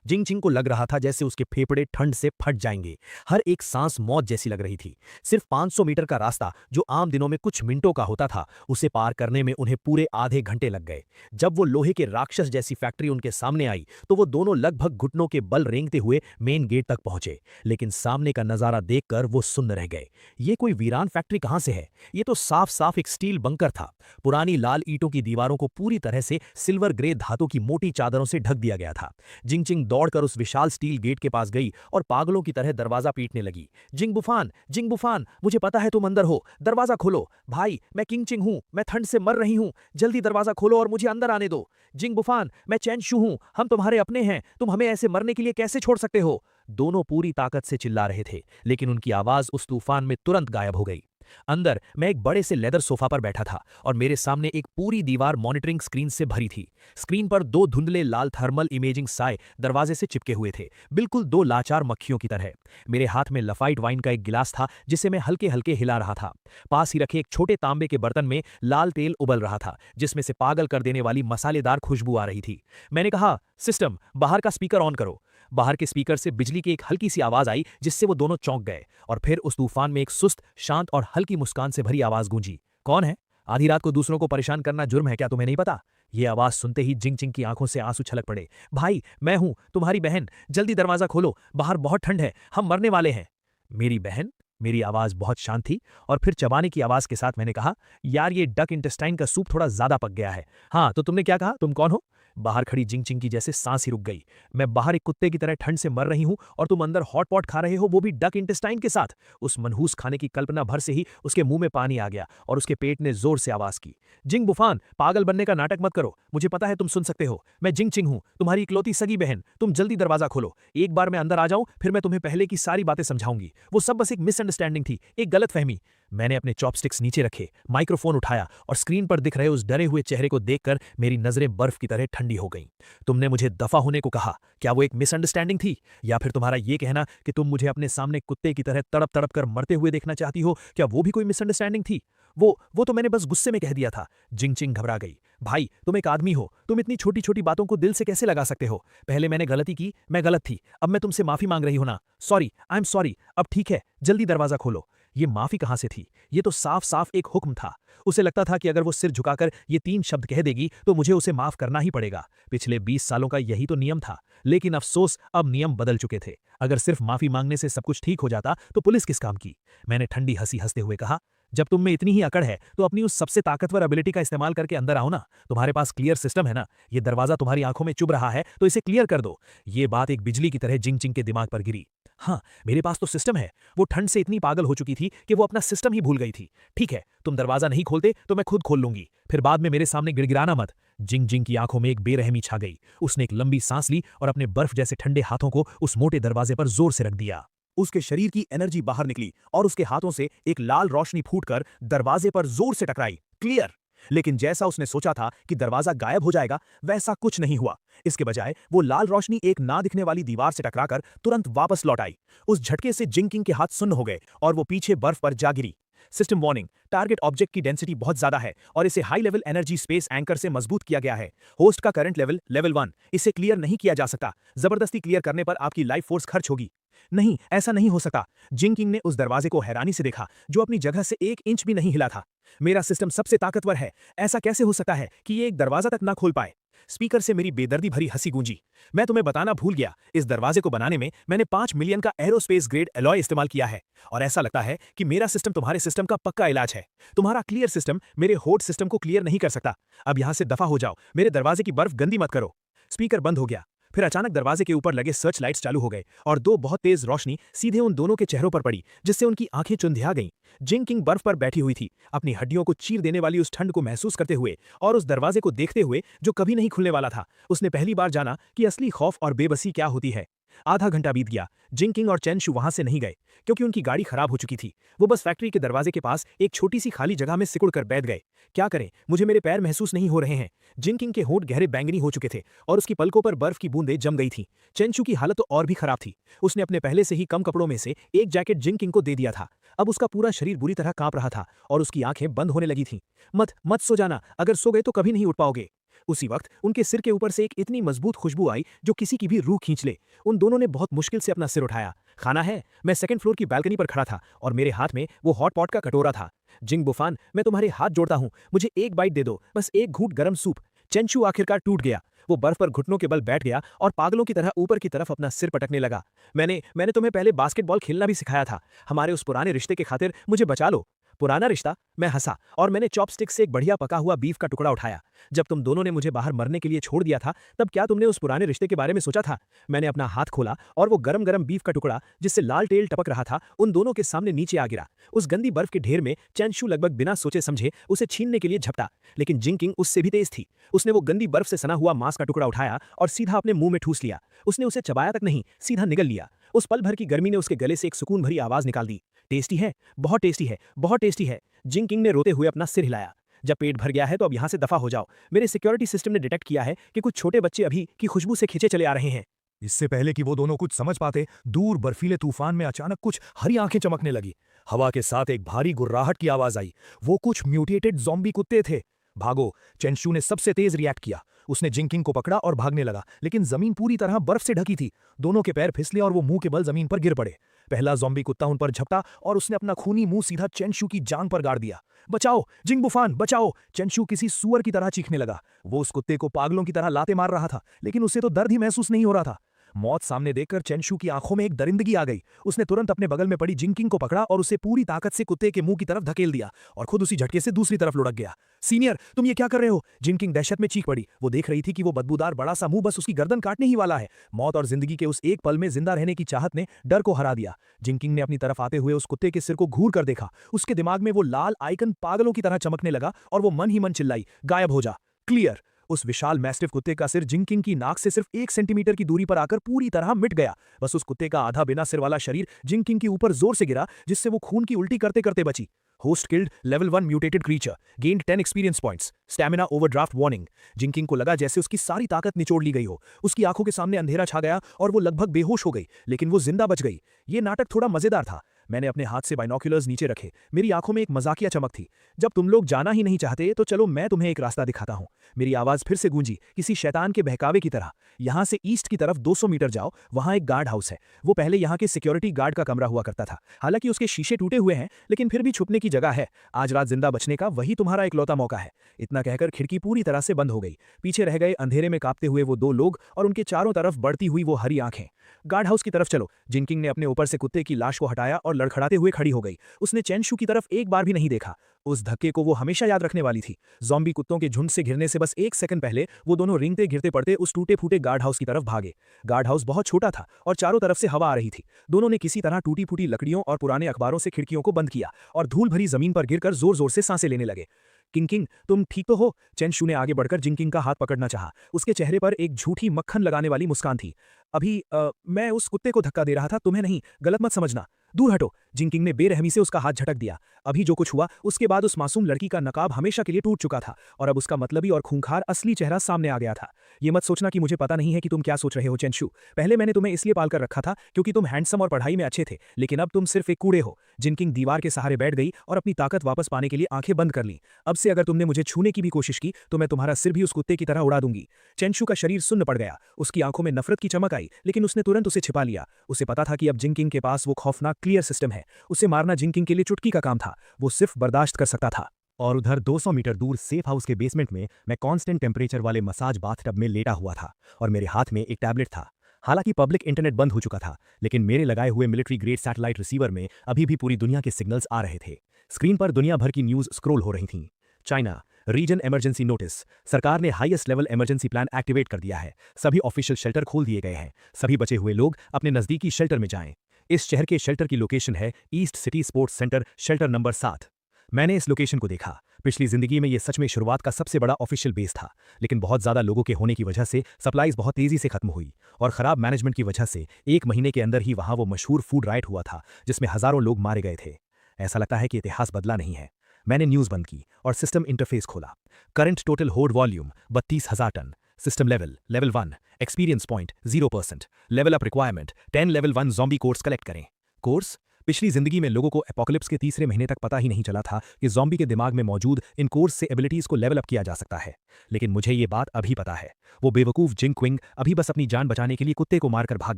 जिंगचिंग को लग रहा था जैसे उसके फेफड़े ठंड से फट जाएंगे। हर एक सांस मौत जैसी लग रही थी। सिर्फ 500 मीटर का रास्ता जो आम दिनों में कुछ मिनटों का होता था, उसे पार करने में उन्हें पूरे आधे घंटे लग गए। जब वो लोहे के राक्षस जैसी फैक्ट्री उनके सामने आई तो वो दोनों लगभग घुटनों के बल रेंगते हुए मेन गेट तक पहुंचे। लेकिन सामने का नजारा देखकर वो सुन्न रह गए। ये कोई वीरान फैक्ट्री कहां से है? ये तो साफ साफ एक स्टील बंकर था। पुरानी लाल ईंटों की दीवारों को पूरी तरह से सिल्वर ग्रे धातु की मोटी चादरों से ढक दिया गया था। जिंगचिंग दौड़कर उस विशाल स्टील गेट के पास गई और पागलों की तरह दरवाजा पीटने लगी। जिंग बुफान, मुझे पता है तुम अंदर हो। दरवाजा खोलो। भाई, मैं किंगचिंग हूं। मैं ठंड से मर रही हूं। जल्दी दरवाजा खोलो और मुझे अंदर आने दो। जिंग बुफान, मैं चैनशू हूं। हम तुम्हारे अपने हैं। तुम हमें ऐसे मरने के लिए कैसे छोड़ सकते हो? दोनों पूरी ताकत से चिल्ला रहे थे, लेकिन उनकी आवाज उस तूफान में तुरंत गायब हो गई। अंदर मैं एक बड़े से लेदर सोफा पर बैठा था और मेरे सामने एक पूरी दीवार मॉनिटरिंग स्क्रीन से भरी थी। स्क्रीन पर 2 धुंधले लाल थर्मल इमेजिंग साए दरवाजे से चिपके हुए थे, बिल्कुल 2 लाचार मक्खियों की तरह। मेरे हाथ में लफाइट वाइन का एक गिलास था जिसे मैं हल्के हल्के हिला रहा था। पास ही रखे एक छोटे तांबे के बर्तन में लाल तेल उबल रहा था, जिसमें से पागल कर देने वाली मसालेदार खुशबू आ रही थी। मैंने कहा, सिस्टम, बाहर का स्पीकर ऑन करो। बाहर के स्पीकर से बिजली की एक हल्की सी आवाज आई जिससे वो दोनों चौंक गए, और फिर उस तूफान में एक सुस्त, शांत और हल्की मुस्कान से भरी आवाज गूंजी। कौन है? आधी रात को दूसरों को परेशान करना जुर्म है क्या, तुम्हें नहीं पता? ये आवाज सुनते ही जिंगचिंग की आंखों से आंसू छलक पड़े। भाई, मैं हूं, तुम्हारी बहन। जल्दी दरवाजा खोलो, बाहर बहुत ठंड है, हम मरने वाले हैं। मेरी बहन? मेरी आवाज बहुत शांत थी और फिर चबाने की आवाज के साथ मैंने कहा, यार ये डक इंटेस्टाइन का सूप थोड़ा ज्यादा पक गया है। हाँ, तो तुमने क्या कहा? तुम कौन हो? बाहर खड़ी जिंगचिंग की जैसे सांस ही रुक गई। मैं बाहर एक कुत्ते की तरह ठंड से मर रही हूं और तुम अंदर हॉट पॉट खा रहे हो, वो भी डक इंटेस्टाइन के साथ। उस मनहूस खाने की कल्पना भर से ही उसके मुंह में पानी आ गया और उसके पेट ने जोर से आवाज की। जिंग बुफान, पागल बनने का नाटक मत करो। मुझे पता है तुम सुन सकते हो। मैं जिंगचिंग हूं, तुम्हारी इकलौती सगी बहन। तुम जल्दी दरवाजा खोलो। एक बार मैं अंदर आ जाऊं, फिर मैं तुम्हें पहले की सारी बातें समझाऊंगी। वो सब बस एक मिसअंडरस्टैंडिंग थी, एक गलतफहमी। मैंने अपने चॉपस्टिक्स नीचे रखे, माइक्रोफोन उठाया और स्क्रीन पर दिख रहे उस डरे हुए चेहरे को देखकर मेरी नजरें बर्फ की तरह ठंडी हो गईं। तुमने मुझे दफा होने को कहा। क्या वो एक मिसअंडरस्टैंडिंग थी, या फिर तुम्हारा ये कहना कि तुम मुझे अपने सामने कुत्ते की तरह तड़प तड़प कर मरते हुए देखना चाहती हो, क्या वो भी कोई मिसअंडरस्टैंडिंग थी? वो तो मैंने बस गुस्से में कह दिया था। जिंगचिंग घबरा गई। भाई, तुम एक आदमी हो, तुम इतनी छोटी छोटी बातों को दिल से कैसे लगा सकते हो? पहले मैंने गलती की, मैं गलत थी, अब मैं तुमसे माफी मांग रही हूं ना। Sorry, I am sorry. अब ठीक है, जल्दी दरवाजा खोलो। ये माफी कहां से थी? ये तो साफ साफ एक हुक्म था। उसे लगता था कि अगर वो सिर झुकाकर ये 3 शब्द कह देगी तो मुझे उसे माफ करना ही पड़ेगा। पिछले 20 सालों का यही तो नियम था, लेकिन अफसोस अब नियम बदल चुके थे। अगर सिर्फ माफी मांगने से सब कुछ ठीक हो जाता तो पुलिस किस काम की? मैंने ठंडी हंसी हंसते हुए कहा, जब तुम में इतनी ही अकड़ है तो अपनी उस सबसे ताकतवर एबिलिटी का इस्तेमाल करके अंदर आओ ना। तुम्हारे पास क्लियर सिस्टम है ना। ये दरवाजा तुम्हारी आंखों में चुभ रहा है तो इसे क्लियर कर दो। ये बात एक बिजली की तरह जिंगचिंग के दिमाग पर गिरी। हाँ, मेरे पास तो सिस्टम है। वो ठंड से इतनी पागल हो चुकी थी कि वो अपना सिस्टम ही भूल गई थी। ठीक है, तुम दरवाजा नहीं खोलते तो मैं खुद खोल लूंगी, फिर बाद में मेरे सामने गिड़गिड़ाना मत। जिंगजिंग की आंखों में एक बेरहमी छा गई। उसने एक लंबी सांस ली और अपने बर्फ जैसे ठंडे हाथों को उस मोटे दरवाजे पर जोर से रख दिया। उसके शरीर की एनर्जी बाहर निकली और उसके हाथों से एक लाल रोशनी फूटकर दरवाजे पर जोर से टकराई। क्लियर। लेकिन जैसा उसने सोचा था कि दरवाजा गायब हो जाएगा, वैसा कुछ नहीं हुआ। इसके बजाय वो लाल रोशनी एक ना दिखने वाली दीवार से टकराकर तुरंत वापस लौट आई। उस झटके से जिंकिंग के हाथ सुन्न हो गए और वो पीछे बर्फ पर जा गिरी। सिस्टम वार्निंग, टारगेट ऑब्जेक्ट की डेंसिटी बहुत ज्यादा है और इसे high level energy space anchor से मजबूत किया गया है। होस्ट का करंट लेवल लेवल 1, इसे क्लियर नहीं किया जा सकता। जबरदस्ती क्लियर करने पर आपकी लाइफ फोर्स खर्च होगी। नहीं, ऐसा नहीं हो सकता। जिंकिंग ने उस दरवाजे को हैरानी से देखा जो अपनी जगह से 1 इंच भी नहीं हिला था। मेरा सिस्टम सबसे ताकतवर है, ऐसा कैसे हो सकता है कि ये एक दरवाजा तक ना खोल पाए? स्पीकर से मेरी बेदर्दी भरी हंसी गूंजी। मैं तुम्हें बताना भूल गया, इस दरवाजे को बनाने में मैंने 5 मिलियन का एरोस्पेस ग्रेड एलॉय इस्तेमाल किया है। और ऐसा लगता है कि मेरा सिस्टम तुम्हारे सिस्टम का पक्का इलाज है। तुम्हारा क्लियर सिस्टम मेरे होड सिस्टम को क्लियर नहीं कर सकता। अब यहां से दफा हो जाओ, मेरे दरवाजे की बर्फ गंदी मत करो। स्पीकर बंद हो गया। फिर अचानक दरवाजे के ऊपर लगे सर्च लाइट्स चालू हो गए और दो बहुत तेज रोशनी सीधे उन दोनों के चेहरों पर पड़ी, जिससे उनकी आंखें चुंधिया गईं। जिंकिंग बर्फ पर बैठी हुई थी, अपनी हड्डियों को चीर देने वाली उस ठंड को महसूस करते हुए और उस दरवाजे को देखते हुए जो कभी नहीं खुलने वाला था। उसने पहली बार जाना कि असली खौफ और बेबसी क्या होती है। आधा घंटा बीत गया। जिंकिंग और चेंशु वहां से नहीं गए क्योंकि उनकी गाड़ी खराब हो चुकी थी। वो बस फैक्ट्री के दरवाजे के पास एक छोटी सी खाली जगह में सिकुड़ कर बैठ गए। क्या करें, मुझे मेरे पैर महसूस नहीं हो रहे हैं। जिंकिंग के होंठ गहरे बैंगनी हो चुके थे और उसकी पलकों पर बर्फ की बूंदें जम गई थीं। चेंशु की हालत तो और भी खराब थी। उसने अपने पहले से ही कम कपड़ों में से एक जैकेट जिंकिंग को दे दिया था। अब उसका पूरा शरीर बुरी तरह कांप रहा था और उसकी आंखें बंद होने लगी थीं। मत मत सो जाना, अगर सो गए तो कभी नहीं उठ पाओगे। उसी वक्त उनके सिर के ऊपर से एक इतनी मजबूत खुशबू आई जो किसी की भी रूह खींच ले। उन दोनों ने बहुत मुश्किल से अपना सिर उठाया। खाना है? मैं सेकंड फ्लोर की बालकनी पर खड़ा था और मेरे हाथ में वो हॉट पॉट का कटोरा था। जिंग बुफान, मैं तुम्हारे हाथ जोड़ता हूं, मुझे एक बाइट दे दो, बस एक घूंट गरम सूप। चेंशु आखिरकार टूट गया। वो बर्फ पर घुटनों के बल बैठ गया और पागलों की तरह ऊपर की तरफ अपना सिर पटकने लगा। मैंने तुम्हें पहले बास्केटबॉल खेलना भी सिखाया था। हमारे उस पुराने रिश्ते के खातिर मुझे बचा लो। पुराना रिश्ता? मैं हंसा और मैंने चॉपस्टिक से एक बढ़िया पका हुआ बीफ का टुकड़ा उठाया। जब तुम दोनों ने मुझे बाहर मरने के लिए छोड़ दिया था, तब क्या तुमने उस पुराने रिश्ते के बारे में सोचा था? मैंने अपना हाथ खोला और वो गरम गरम बीफ का टुकड़ा, जिससे लाल टेल टपक रहा था, उन दोनों के सामने नीचे आ गिरा। उस गंदी बर्फ के ढेर में चेंशु लगभग बिना सोचे समझे उसे छीनने के लिए झपटा, लेकिन जिंकिंग उससे भी तेज थी। उसने वो गंदी बर्फ से सना हुआ मांस का टुकड़ा उठाया और सीधा अपने मुंह में ठूस लिया। उसने उसे चबाया तक नहीं, सीधा निगल लिया। उस पल भर की गर्मी ने उसके गले से एक सुकून भरी आवाज निकाल दी। टेस्टी है, बहुत टेस्टी है, बहुत टेस्टी है। जिंकिंग ने रोते हुए अपना सिर हिलाया। जब पेट भर गया है तो अब यहां से दफा हो जाओ। मेरे सिक्योरिटी सिस्टम ने डिटेक्ट किया है कि कुछ छोटे बच्चे अभी की खुशबू से खींचे चले आ रहे हैं। इससे पहले कि वो दोनों कुछ समझ पाते, दूर बर्फीले तूफान में अचानक कुछ हरी आंखें चमकने लगी। हवा के साथ एक भारी गुर्राहट की आवाज आई। वो कुछ म्यूटेटेड ज़ॉम्बी कुत्ते थे। भागो! चेंशु ने सबसे तेज रिएक्ट किया। उसने जिंकिंग को पकड़ा और भागने लगा, लेकिन जमीन पूरी तरह बर्फ से ढकी थी। दोनों के पैर फिसले और वो मुंह के बल जमीन पर गिर पड़े। पहला ज़ॉम्बी कुत्ता उन पर झपटा और उसने अपना खूनी मुंह सीधा चेंशु की जांग पर गाड़ दिया। बचाओ जिंग बुफान, बचाओ! चेंशु किसी सुअर की तरह चीखने लगा। वो उस कुत्ते को पागलों की तरह लाते मार रहा था, लेकिन उसे तो दर्द ही महसूस नहीं हो रहा था। मौत सामने देखकर चेंशु की आंखों में एक दरिंदगी आ गई। उसने तुरंत अपने बगल में पड़ी जिंकिंग को पकड़ा और उसे पूरी ताकत से कुत्ते के मुंह की तरफ धकेल दिया और खुद उसी झटके से दूसरी तरफ लुढ़क गया। सीनियर, तुम ये क्या कर रहे हो? जिंकिंग दहशत में चीख पड़ी। वो देख रही थी कि वो बदबूदार बड़ा सा मुंह बस उसकी गर्दन काटने ही वाला है। मौत और जिंदगी के उस एक पल में जिंदा रहने की चाहत ने डर को हरा दिया। जिंकिंग ने अपनी तरफ आते हुए उस कुत्ते के सिर को घूर कर देखा। उसके दिमाग में वो लाल आइकन पागलों की तरह चमकने लगा और वो मन ही मन चिल्लाई, गायब हो जा, क्लियर! उस विशाल मैस्टिफ कुत्ते का सिर जिंकिंग की नाक से सिर्फ 1 सेंटीमीटर की दूरी पर आकर पूरी तरह मिट गया। बस उस कुत्ते का आधा बिना सिर वाला शरीर जिंकिंग के ऊपर जोर से गिरा, जिससे वो खून की उल्टी करते करते बची। Host killed, level 1 mutated creature, gained 10 experience points, stamina overdraft warning. जिंकिंग को लगा जैसे उसकी सारी ताकत निचोड़ ली गई हो। उसकी आंखों के सामने अंधेरा छा गया और वो लगभग बेहोश हो गई, लेकिन वो जिंदा बच गई। ये नाटक थोड़ा मजेदार था। मैंने अपने हाथ से बाइनोक्यूलर्स नीचे रखे। मेरी आंखों में एक मजाकिया चमक थी। जब तुम लोग जाना ही नहीं चाहते तो चलो मैं तुम्हें एक रास्ता दिखाता हूं। मेरी आवाज फिर से गूंजी, किसी शैतान के बहकावे की तरह। यहां से ईस्ट की तरफ 200 मीटर जाओ, वहां एक गार्ड हाउस है। वो पहले यहां के सिक्योरिटी गार्ड का कमरा हुआ करता था। हालांकि उसके शीशे टूटे हुए हैं, लेकिन फिर भी छुपने की जगह है। आज रात जिंदा बचने का वही तुम्हारा इकलौता मौका है। इतना कहकर खिड़की पूरी तरह से बंद हो गई। पीछे रह गए अंधेरे में कांपते हुए वो 2 लोग और उनके चारों तरफ बढ़ती हुई वो हरी आंखें। गार्ड हाउस की तरफ चलो। जिंकिंग ने अपने ऊपर से कुत्ते की लाश को हटाया और लड़खड़ाते हुए खड़ी हो गई। उसने चेंशु की तरफ एक बार भी नहीं देखा। उस धक्के को वो हमेशा याद रखने वाली थी। ज़ॉम्बी कुत्तों के झुंड से घिरने से बस 1 सेकंड पहले वो दोनों रेंगते गिरते पड़ते उस टूटे फूटे गार्ड हाउस की तरफ भागे। गार्ड हाउस बहुत छोटा था और चारों तरफ से हवा आ रही थी। दोनों ने किसी तरह टूटी फूटी लकड़ियों और पुराने अखबारों से खिड़कियों को बंद किया और धूल भरी जमीन पर गिरकर जोर जोर से सांसें लेने लगे। किंग, तुम ठीक तो हो? चेंशु ने आगे बढ़कर जिंकिंग का हाथ पकड़ना चाहा। उसके चेहरे पर एक झूठी मक्खन लगाने वाली मुस्कान थी। अभी मैं उस कुत्ते को धक्का दे रहा था, तुम्हें नहीं, गलत मत समझना। दूर हटो। जिंकिंग ने बेरहमी से उसका हाथ झटक दिया। अभी जो कुछ हुआ उसके बाद उस मासूम लड़की का नकाब हमेशा के लिए टूट चुका था और अब उसका मतलबी और खूंखार असली चेहरा सामने आ गया था। ये मत सोचना कि मुझे पता नहीं है कि तुम क्या सोच रहे हो चेंशु। पहले मैंने तुम्हें इसलिए पालकर रखा था क्योंकि तुम हैंडसम और पढ़ाई में अच्छे थे, लेकिन अब तुम सिर्फ एक कूड़े हो। जिंकिंग दीवार के सहारे बैठ गई और अपनी ताकत वापस पाने के लिए आंखें बंद कर लीं। अब से अगर तुमने मुझे छूने की भी कोशिश की तो मैं तुम्हारा सिर भी उस कुत्ते की तरह उड़ा दूंगी। चेंशु का शरीर सुन्न पड़ गया। उसकी आंखों में नफरत की चमक आई, लेकिन उसने तुरंत उसे छिपा लिया। उसे पता था कि अब जिंकिंग के पास वो खौफनाक क्लियर सिस्टम है। उसे मारना जिंकिंग के लिए चुटकी का काम था। वो सिर्फ बर्दाश्त कर सकता था। और उधर 200 मीटर दूर सेफ हाउस के बेसमेंट में मैं कांस्टेंट टेम्परेचर वाले मसाज बाथटब में लेटा हुआ था और मेरे हाथ में एक टैबलेट था। हालांकि पब्लिक इंटरनेट बंद हो चुका था, लेकिन मेरे लगाए हुए मिलिट्री ग्रेड सैटेलाइट रिसीवर में अभी भी पूरी दुनिया के सिग्नल्स आ रहे थे। स्क्रीन पर दुनिया भर की न्यूज स्क्रॉल हो रही थीं। चाइना रीजन इमरजेंसी नोटिस, सरकार ने highest level emergency plan activate कर दिया है। सभी ऑफिशियल शेल्टर खोल दिए गए हैं। सभी बचे हुए लोग अपने नजदीकी शेल्टर में जाएं। इस शहर के शेल्टर की लोकेशन है east city sports centre, shelter number 7। मैंने इस लोकेशन को देखा। पिछली जिंदगी में यह सच में शुरुआत का सबसे बड़ा ऑफिशियल बेस था, लेकिन बहुत ज्यादा लोगों के होने की वजह से सप्लाईज बहुत तेजी से खत्म हुई और खराब मैनेजमेंट की वजह से 1 महीने के अंदर ही वहां वो मशहूर फूड राइट हुआ था जिसमें हजारों लोग मारे गए थे। ऐसा लगता है कि इतिहास बदला नहीं है। मैंने न्यूज बंद की और सिस्टम इंटरफेस खोला। Current total hold volume 32,000 ton. System level 1, experience point 0%, level up requirement 10 level 1 zombie cores collect करें। कोर्स, पिछली जिंदगी में लोगों को एपोकलिप्स के तीसरे महीने तक पता ही नहीं चला था कि ज़ॉम्बी के दिमाग में मौजूद इन कोर्स से एबिलिटीज को लेवल अप किया जा सकता है। लेकिन मुझे ये बात अभी पता है। वो बेवकूफ जिंग क्विंग अभी बस अपनी जान बचाने के लिए कुत्ते को मारकर भाग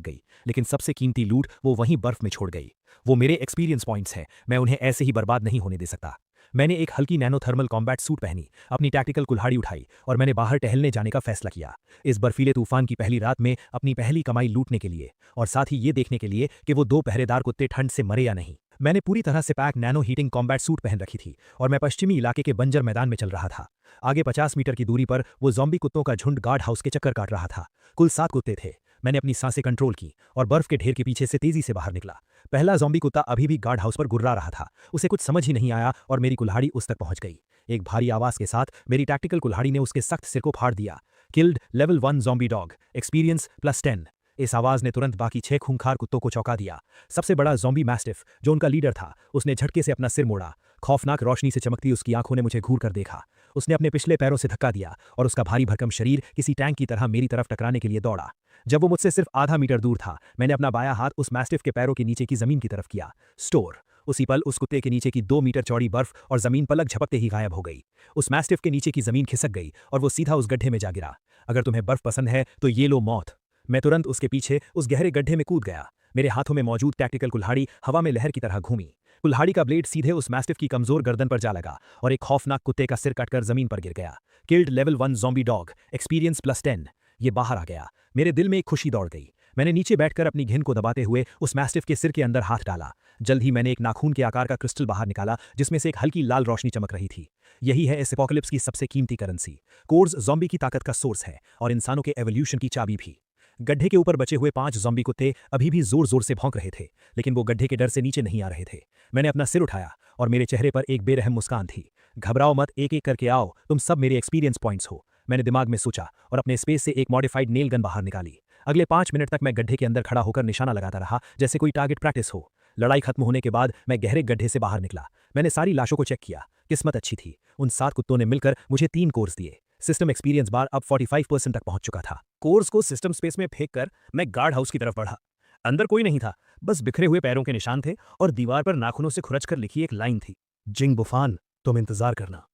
गई, लेकिन सबसे कीमती लूट वो वहीं बर्फ में छोड़ गई। वो मेरे एक्सपीरियंस पॉइंट्स हैं, मैं उन्हें ऐसे ही बर्बाद नहीं होने दे सकता। मैंने एक हल्की नैनो थर्मल कॉम्बैट सूट पहनी, अपनी टैक्टिकल कुल्हाड़ी उठाई और मैंने बाहर टहलने जाने का फैसला किया, इस बर्फीले तूफान की पहली रात में अपनी पहली कमाई लूटने के लिए और साथ ही ये देखने के लिए कि वो 2 पहरेदार कुत्ते ठंड से मरे या नहीं। मैंने पूरी तरह से pack nano heating combat suit पहन रखी थी और मैं पश्चिमी इलाके के बंजर मैदान में चल रहा था। आगे 50 मीटर की दूरी पर वो ज़ॉम्बी कुत्तों का झुंड गार्ड हाउस के चक्कर काट रहा था। कुल 7 कुत्ते थे। मैंने अपनी सांसें कंट्रोल की और बर्फ के ढेर के पीछे से तेजी से बाहर निकला। पहला ज़ॉम्बी कुत्ता अभी भी गार्ड हाउस पर गुर्रा रहा था। उसे कुछ समझ ही नहीं आया और मेरी कुल्हाड़ी उस तक पहुंच गई। एक भारी आवाज के साथ मेरी टैक्टिकल कुल्हाड़ी ने उसके सख्त सिर को फाड़ दिया। Killed level 1 zombie dog, experience +10। इस आवाज ने तुरंत बाकी 6 खूंखार कुत्तों को चौंका दिया। सबसे बड़ा ज़ॉम्बी मैस्टिफ, जो उनका लीडर था, उसने झटके से अपना सिर मोड़ा। खौफनाक रोशनी से चमकती उसकी आंखों ने मुझे घूर कर देखा। उसने अपने पिछले पैरों से धक्का दिया और उसका भारी भरकम शरीर किसी टैंक की तरह मेरी तरफ टकराने के लिए दौड़ा। जब वो मुझसे सिर्फ आधा मीटर दूर था, मैंने अपना बायां हाथ उस मैस्टिफ के पैरों के नीचे की जमीन की तरफ किया। स्टोर। उसी पल उस कुत्ते के नीचे की 2 मीटर चौड़ी बर्फ और जमीन पलक झपकते ही गायब हो गई। उस मैस्टिफ के नीचे की जमीन खिसक गई और वो सीधा उस गड्ढे में जा गिरा। अगर तुम्हें बर्फ पसंद है तो ये लो मौत। मैं तुरंत उसके पीछे उस गहरे गड्ढे में कूद गया। मेरे हाथों में मौजूद टैक्टिकल कुल्हाड़ी हवा में लहर की तरह घूमी। कुल्हाड़ी का ब्लेड सीधे उस मैस्टिफ की कमजोर गर्दन पर जा लगा और एक खौफनाक कुत्ते का सिर कटकर जमीन पर गिर गया। Killed level 1 zombie dog, experience +10। ये बाहर आ गया। मेरे दिल में एक खुशी दौड़ गई। मैंने नीचे बैठकर अपनी घिन को दबाते हुए उस मैस्टिफ के सिर के अंदर हाथ डाला। जल्द ही मैंने एक नाखून के आकार का क्रिस्टल बाहर निकाला जिसमें से एक हल्की लाल रोशनी चमक रही थी। यही है इस एपोकलिप्स की सबसे कीमती करेंसी। कोर्स ज़ॉम्बी की ताकत का सोर्स है और इंसानों के एवोल्यूशन की चाबी भी। गड्ढे के ऊपर बचे हुए 5 ज़ॉम्बी कुत्ते अभी भी जोर जोर से भौंक रहे थे, लेकिन वो गड्ढे के डर से नीचे नहीं आ रहे थे। मैंने अपना सिर उठाया और मेरे चेहरे पर एक बेरहम मुस्कान थी। घबराओ मत, एक एक करके आओ, तुम सब मेरे एक्सपीरियंस पॉइंट्स हो, मैंने दिमाग में सोचा और अपने स्पेस से एक मॉडिफाइड नेल गन बाहर निकाली। अगले 5 मिनट तक मैं गड्ढे के अंदर खड़ा होकर निशाना लगाता रहा, जैसे कोई टारगेट प्रैक्टिस हो। लड़ाई खत्म होने के बाद मैं गहरे गड्ढे से बाहर निकला। मैंने सारी लाशों को चेक किया। किस्मत अच्छी थी, उन 7 कुत्तों ने मिलकर मुझे 3 कोर्स दिए। सिस्टम एक्सपीरियंस बार अब 45% तक पहुंच चुका था। कोर्स को सिस्टम स्पेस में फेंककर मैं गार्ड हाउस की तरफ बढ़ा। अंदर कोई नहीं था, बस बिखरे हुए पैरों के निशान थे और दीवार पर नाखूनों से खुरचकर लिखी एक लाइन थी, जिंग बुफान, तुम इंतजार करना।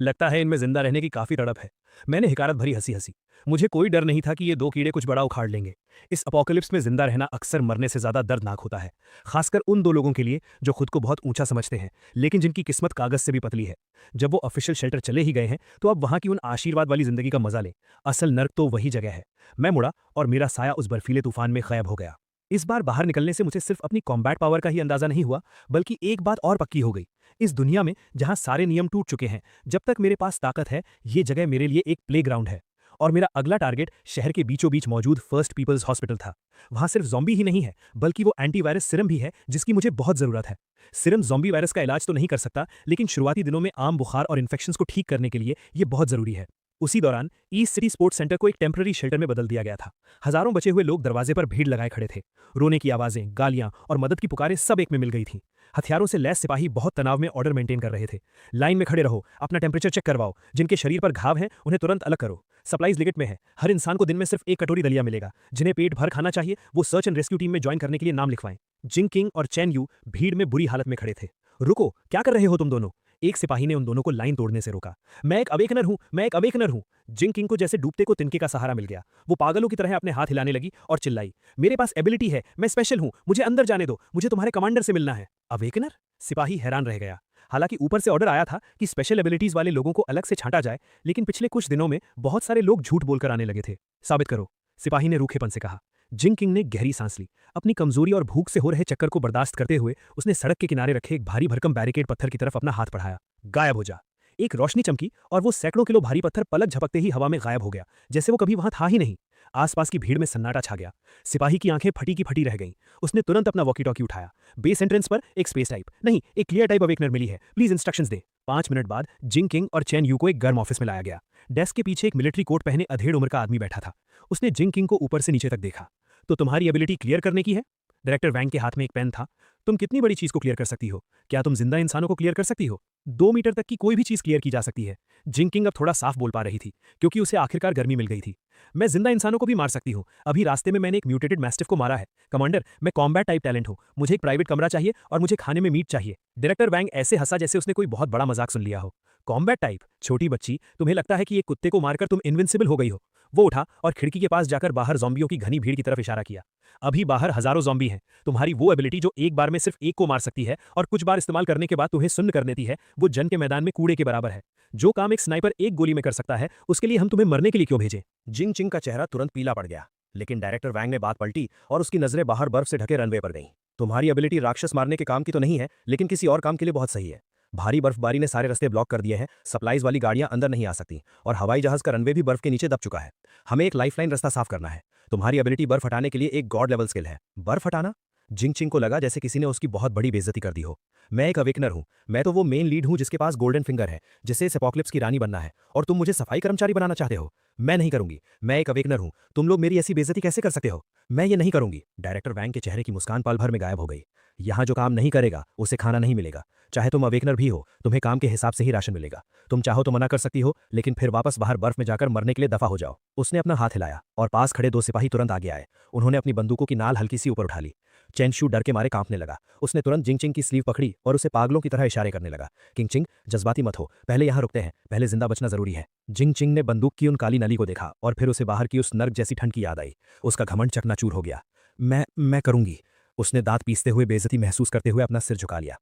लगता है इनमें जिंदा रहने की काफी तड़प है। मैंने हिकारत भरी हंसी हंसी। मुझे कोई डर नहीं था कि ये 2 कीड़े कुछ बड़ा उखाड़ लेंगे। इस अपोकलिप्स में जिंदा रहना अक्सर मरने से ज्यादा दर्दनाक होता है, खासकर उन 2 लोगों के लिए जो खुद को बहुत ऊंचा समझते हैं, लेकिन जिनकी किस्मत कागज से भी पतली है। जब वो ऑफिशियल शेल्टर चले ही गए हैं तो अब वहां की उन आशीर्वाद वाली जिंदगी का मजा लें। असल नर्क तो वही जगह है। मैं मुड़ा और मेरा साया उस बर्फीले तूफान में गायब हो गया। इस बार बाहर निकलने से मुझे सिर्फ अपनी कॉम्बैट पावर का ही अंदाजा नहीं हुआ, बल्कि एक बात और पक्की हो गई। इस दुनिया में जहां सारे नियम टूट चुके हैं, जब तक मेरे पास ताकत है, ये जगह मेरे लिए एक प्लेग्राउंड है। और मेरा अगला टारगेट शहर के बीचों बीच मौजूद फर्स्ट पीपल्स हॉस्पिटल था। वहां सिर्फ ज़ॉम्बी ही नहीं है, बल्कि वो एंटीवायरस सिरम भी है जिसकी मुझे बहुत जरूरत है। सिरम ज़ॉम्बी वायरस का इलाज तो नहीं कर सकता, लेकिन शुरुआती दिनों में आम बुखार और इन्फेक्शंस को ठीक करने के लिए ये बहुत जरूरी है। उसी दौरान ईस्ट सिटी स्पोर्ट्स सेंटर को एक टेम्पररी शेल्टर में बदल दिया गया था। हजारों बचे हुए लोग दरवाजे पर भीड़ लगाए खड़े थे। रोने की आवाजें, गालियां और मदद की पुकारें सब एक में मिल गई थीं। हथियारों से लैस सिपाही बहुत तनाव में ऑर्डर मेंटेन कर रहे थे। लाइन में खड़े रहो, अपना टेम्परेचर चेक करवाओ, जिनके शरीर पर घाव हैं उन्हें तुरंत अलग करो। सप्लाईज लिमिट में है, हर इंसान को दिन में सिर्फ 1 कटोरी दलिया मिलेगा। जिन्हें पेट भर खाना चाहिए वो सर्च एंड रेस्क्यू टीम में ज्वाइन करने के लिए नाम लिखवाएं। जिंग किंग और चैन यू भीड़ में बुरी हालत में खड़े थे। रुको, क्या कर रहे हो तुम दोनों? एक सिपाही ने उन दोनों को लाइन तोड़ने से रोका। मैं एक अवेकनर हूं, मैं एक अवेकनर हूं। जिंग किंग को जैसे डूबते को तिनके का सहारा मिल गया। वो पागलों की तरह अपने हाथ हिलाने लगी और चिल्लाई, मेरे पास एबिलिटी है, मैं स्पेशल हूं, मुझे अंदर जाने दो, मुझे तुम्हारे कमांडर से मिलना है। अवेकनर? सिपाही हैरान रह गया। हालांकि ऊपर से ऑर्डर आया था कि स्पेशल एबिलिटीज वाले लोगों को अलग से छांटा जाए, लेकिन पिछले कुछ दिनों में बहुत सारे लोग झूठ बोलकर आने लगे थे। साबित करो, सिपाही ने रूखेपन से कहा। जिंग किंग ने गहरी सांस ली। अपनी कमजोरी और भूख से हो रहे चक्कर को बर्दाश्त करते हुए उसने सड़क के किनारे रखे एक भारी भरकम बैरिकेड पत्थर की तरफ अपना हाथ बढ़ाया। गायब हो जा। एक रोशनी चमकी और वो सैकड़ों किलो भारी पत्थर पलक झपकते ही हवा में गायब हो गया, जैसे वो कभी वहां था ही नहीं। आसपास की भीड़ में सन्नाटा छा गया। सिपाही की आंखें फटी की फटी रह गईं। उसने तुरंत अपना वॉकी टॉकी उठाया। बेस एंट्रेंस पर एक स्पेस टाइप नहीं, एक क्लियर टाइप अवेकनर मिली है, प्लीज इंस्ट्रक्शंस दे। 5 मिनट बाद जिंग किंग और चैन यू को एक गर्म ऑफिस में लाया गया। डेस्क के पीछे एक मिलिट्री कोट पहने अधेड़ उम्र का आदमी बैठा था। उसने जिंग किंग को ऊपर से नीचे तक देखा। तो तुम्हारी एबिलिटी क्लियर करने की है? डायरेक्टर वैंग के हाथ में एक पेन था। तुम कितनी बड़ी चीज को क्लियर कर सकती हो? क्या तुम जिंदा इंसानों को क्लियर कर सकती हो? 2 मीटर तक की कोई भी चीज क्लियर की जा सकती है। जिंग किंग अब थोड़ा साफ बोल पा रही थी, क्योंकि उसे आखिरकार गर्मी मिल गई थी। मैं जिंदा इंसानों को भी मार सकती हूँ। अभी रास्ते में मैंने एक म्यूटेटेड मैस्टिफ को मारा है। कमांडर, मैं कॉम्बैट टाइप टैलेंट हूँ। मुझे एक प्राइवेट कमरा चाहिए और मुझे खाने में मीट चाहिए। डायरेक्टर वैंग ऐसे हंसा जैसे उसने कोई बहुत बड़ा मजाक सुन लिया हो। Combat type? छोटी बच्ची, तुम्हें लगता है कि एक कुत्ते को मारकर तुम इनविंसिबल हो गई हो? वो उठा और खिड़की के पास जाकर बाहर ज़ॉम्बियों की घनी भीड़ की तरफ इशारा किया। अभी बाहर हजारों ज़ॉम्बी हैं। तुम्हारी वो एबिलिटी जो एक बार में सिर्फ एक को मार सकती है और कुछ बार इस्तेमाल करने के बाद तुम्हें सुन्न कर देती है, वो जंग के मैदान में कूड़े के बराबर है। जो काम एक स्नाइपर एक गोली में कर सकता है, उसके लिए हम तुम्हें मरने के लिए क्यों भेजें? जिंग चिंग का चेहरा तुरंत पीला पड़ गया, लेकिन डायरेक्टर वैंग ने बात पलटी और उसकी नजरें बाहर बर्फ से ढके रनवे पर गईं। तुम्हारी एबिलिटी राक्षस मारने के काम की तो नहीं है, लेकिन किसी और काम के लिए बहुत सही है। भारी बर्फबारी ने सारे रास्ते ब्लॉक कर दिए हैं, सप्लाईज वाली गाड़ियां अंदर नहीं आ सकती और हवाई जहाज का रनवे भी बर्फ के नीचे दब चुका है। हमें एक लाइफलाइन रास्ता साफ करना है। तुम्हारी एबिलिटी बर्फ हटाने के लिए एक गॉड लेवल स्किल है। बर्फ हटाना? जिंग चिंग को लगा जैसे किसी ने उसकी बहुत बड़ी बेइज्जती कर दी हो। मैं एक अवेकनर हूं। मैं तो वो मेन लीड हूं जिसके पास गोल्डन फिंगर है, जिसे इस एपोकलिप्स की रानी बनना है, और तुम मुझे सफाई कर्मचारी बनाना चाहते हो? मैं नहीं करूंगी। मैं एक अवेकनर हूं। तुम लोग मेरी ऐसी बेइज्जती कैसे कर सकते हो? मैं ये नहीं करूंगी। डायरेक्टर वैंग के चेहरे की मुस्कान पल भर में गायब हो गई। यहाँ जो काम नहीं करेगा उसे खाना नहीं मिलेगा। चाहे तुम अवेकनर भी हो, तुम्हें काम के हिसाब से ही राशन मिलेगा। तुम चाहो तो मना कर सकती हो, लेकिन फिर वापस बाहर बर्फ में जाकर मरने के लिए दफा हो जाओ। उसने अपना हाथ हिलाया और पास खड़े 2 सिपाही तुरंत आगे आए। उन्होंने अपनी बंदूकों की नाल हल्की सी ऊपर उठा ली। चेनशू डर के मारे कांपने लगा। उसने तुरंत जिंग चिंग की स्लीव पकड़ी और उसे पागलों की तरह इशारे करने लगा। किंग चिंग, जज्बाती मत हो, पहले यहाँ रुकते हैं, पहले जिंदा बचना जरूरी है। जिंग चिंग ने बंदूक की उन काली नली को देखा और फिर उसे बाहर की उस नर्क जैसी ठंड की याद आई। उसका घमंड चकनाचूर हो गया। मैं करूंगी। उसने दांत पीसते हुए बेइज्जती महसूस करते हुए अपना सिर झुका लिया।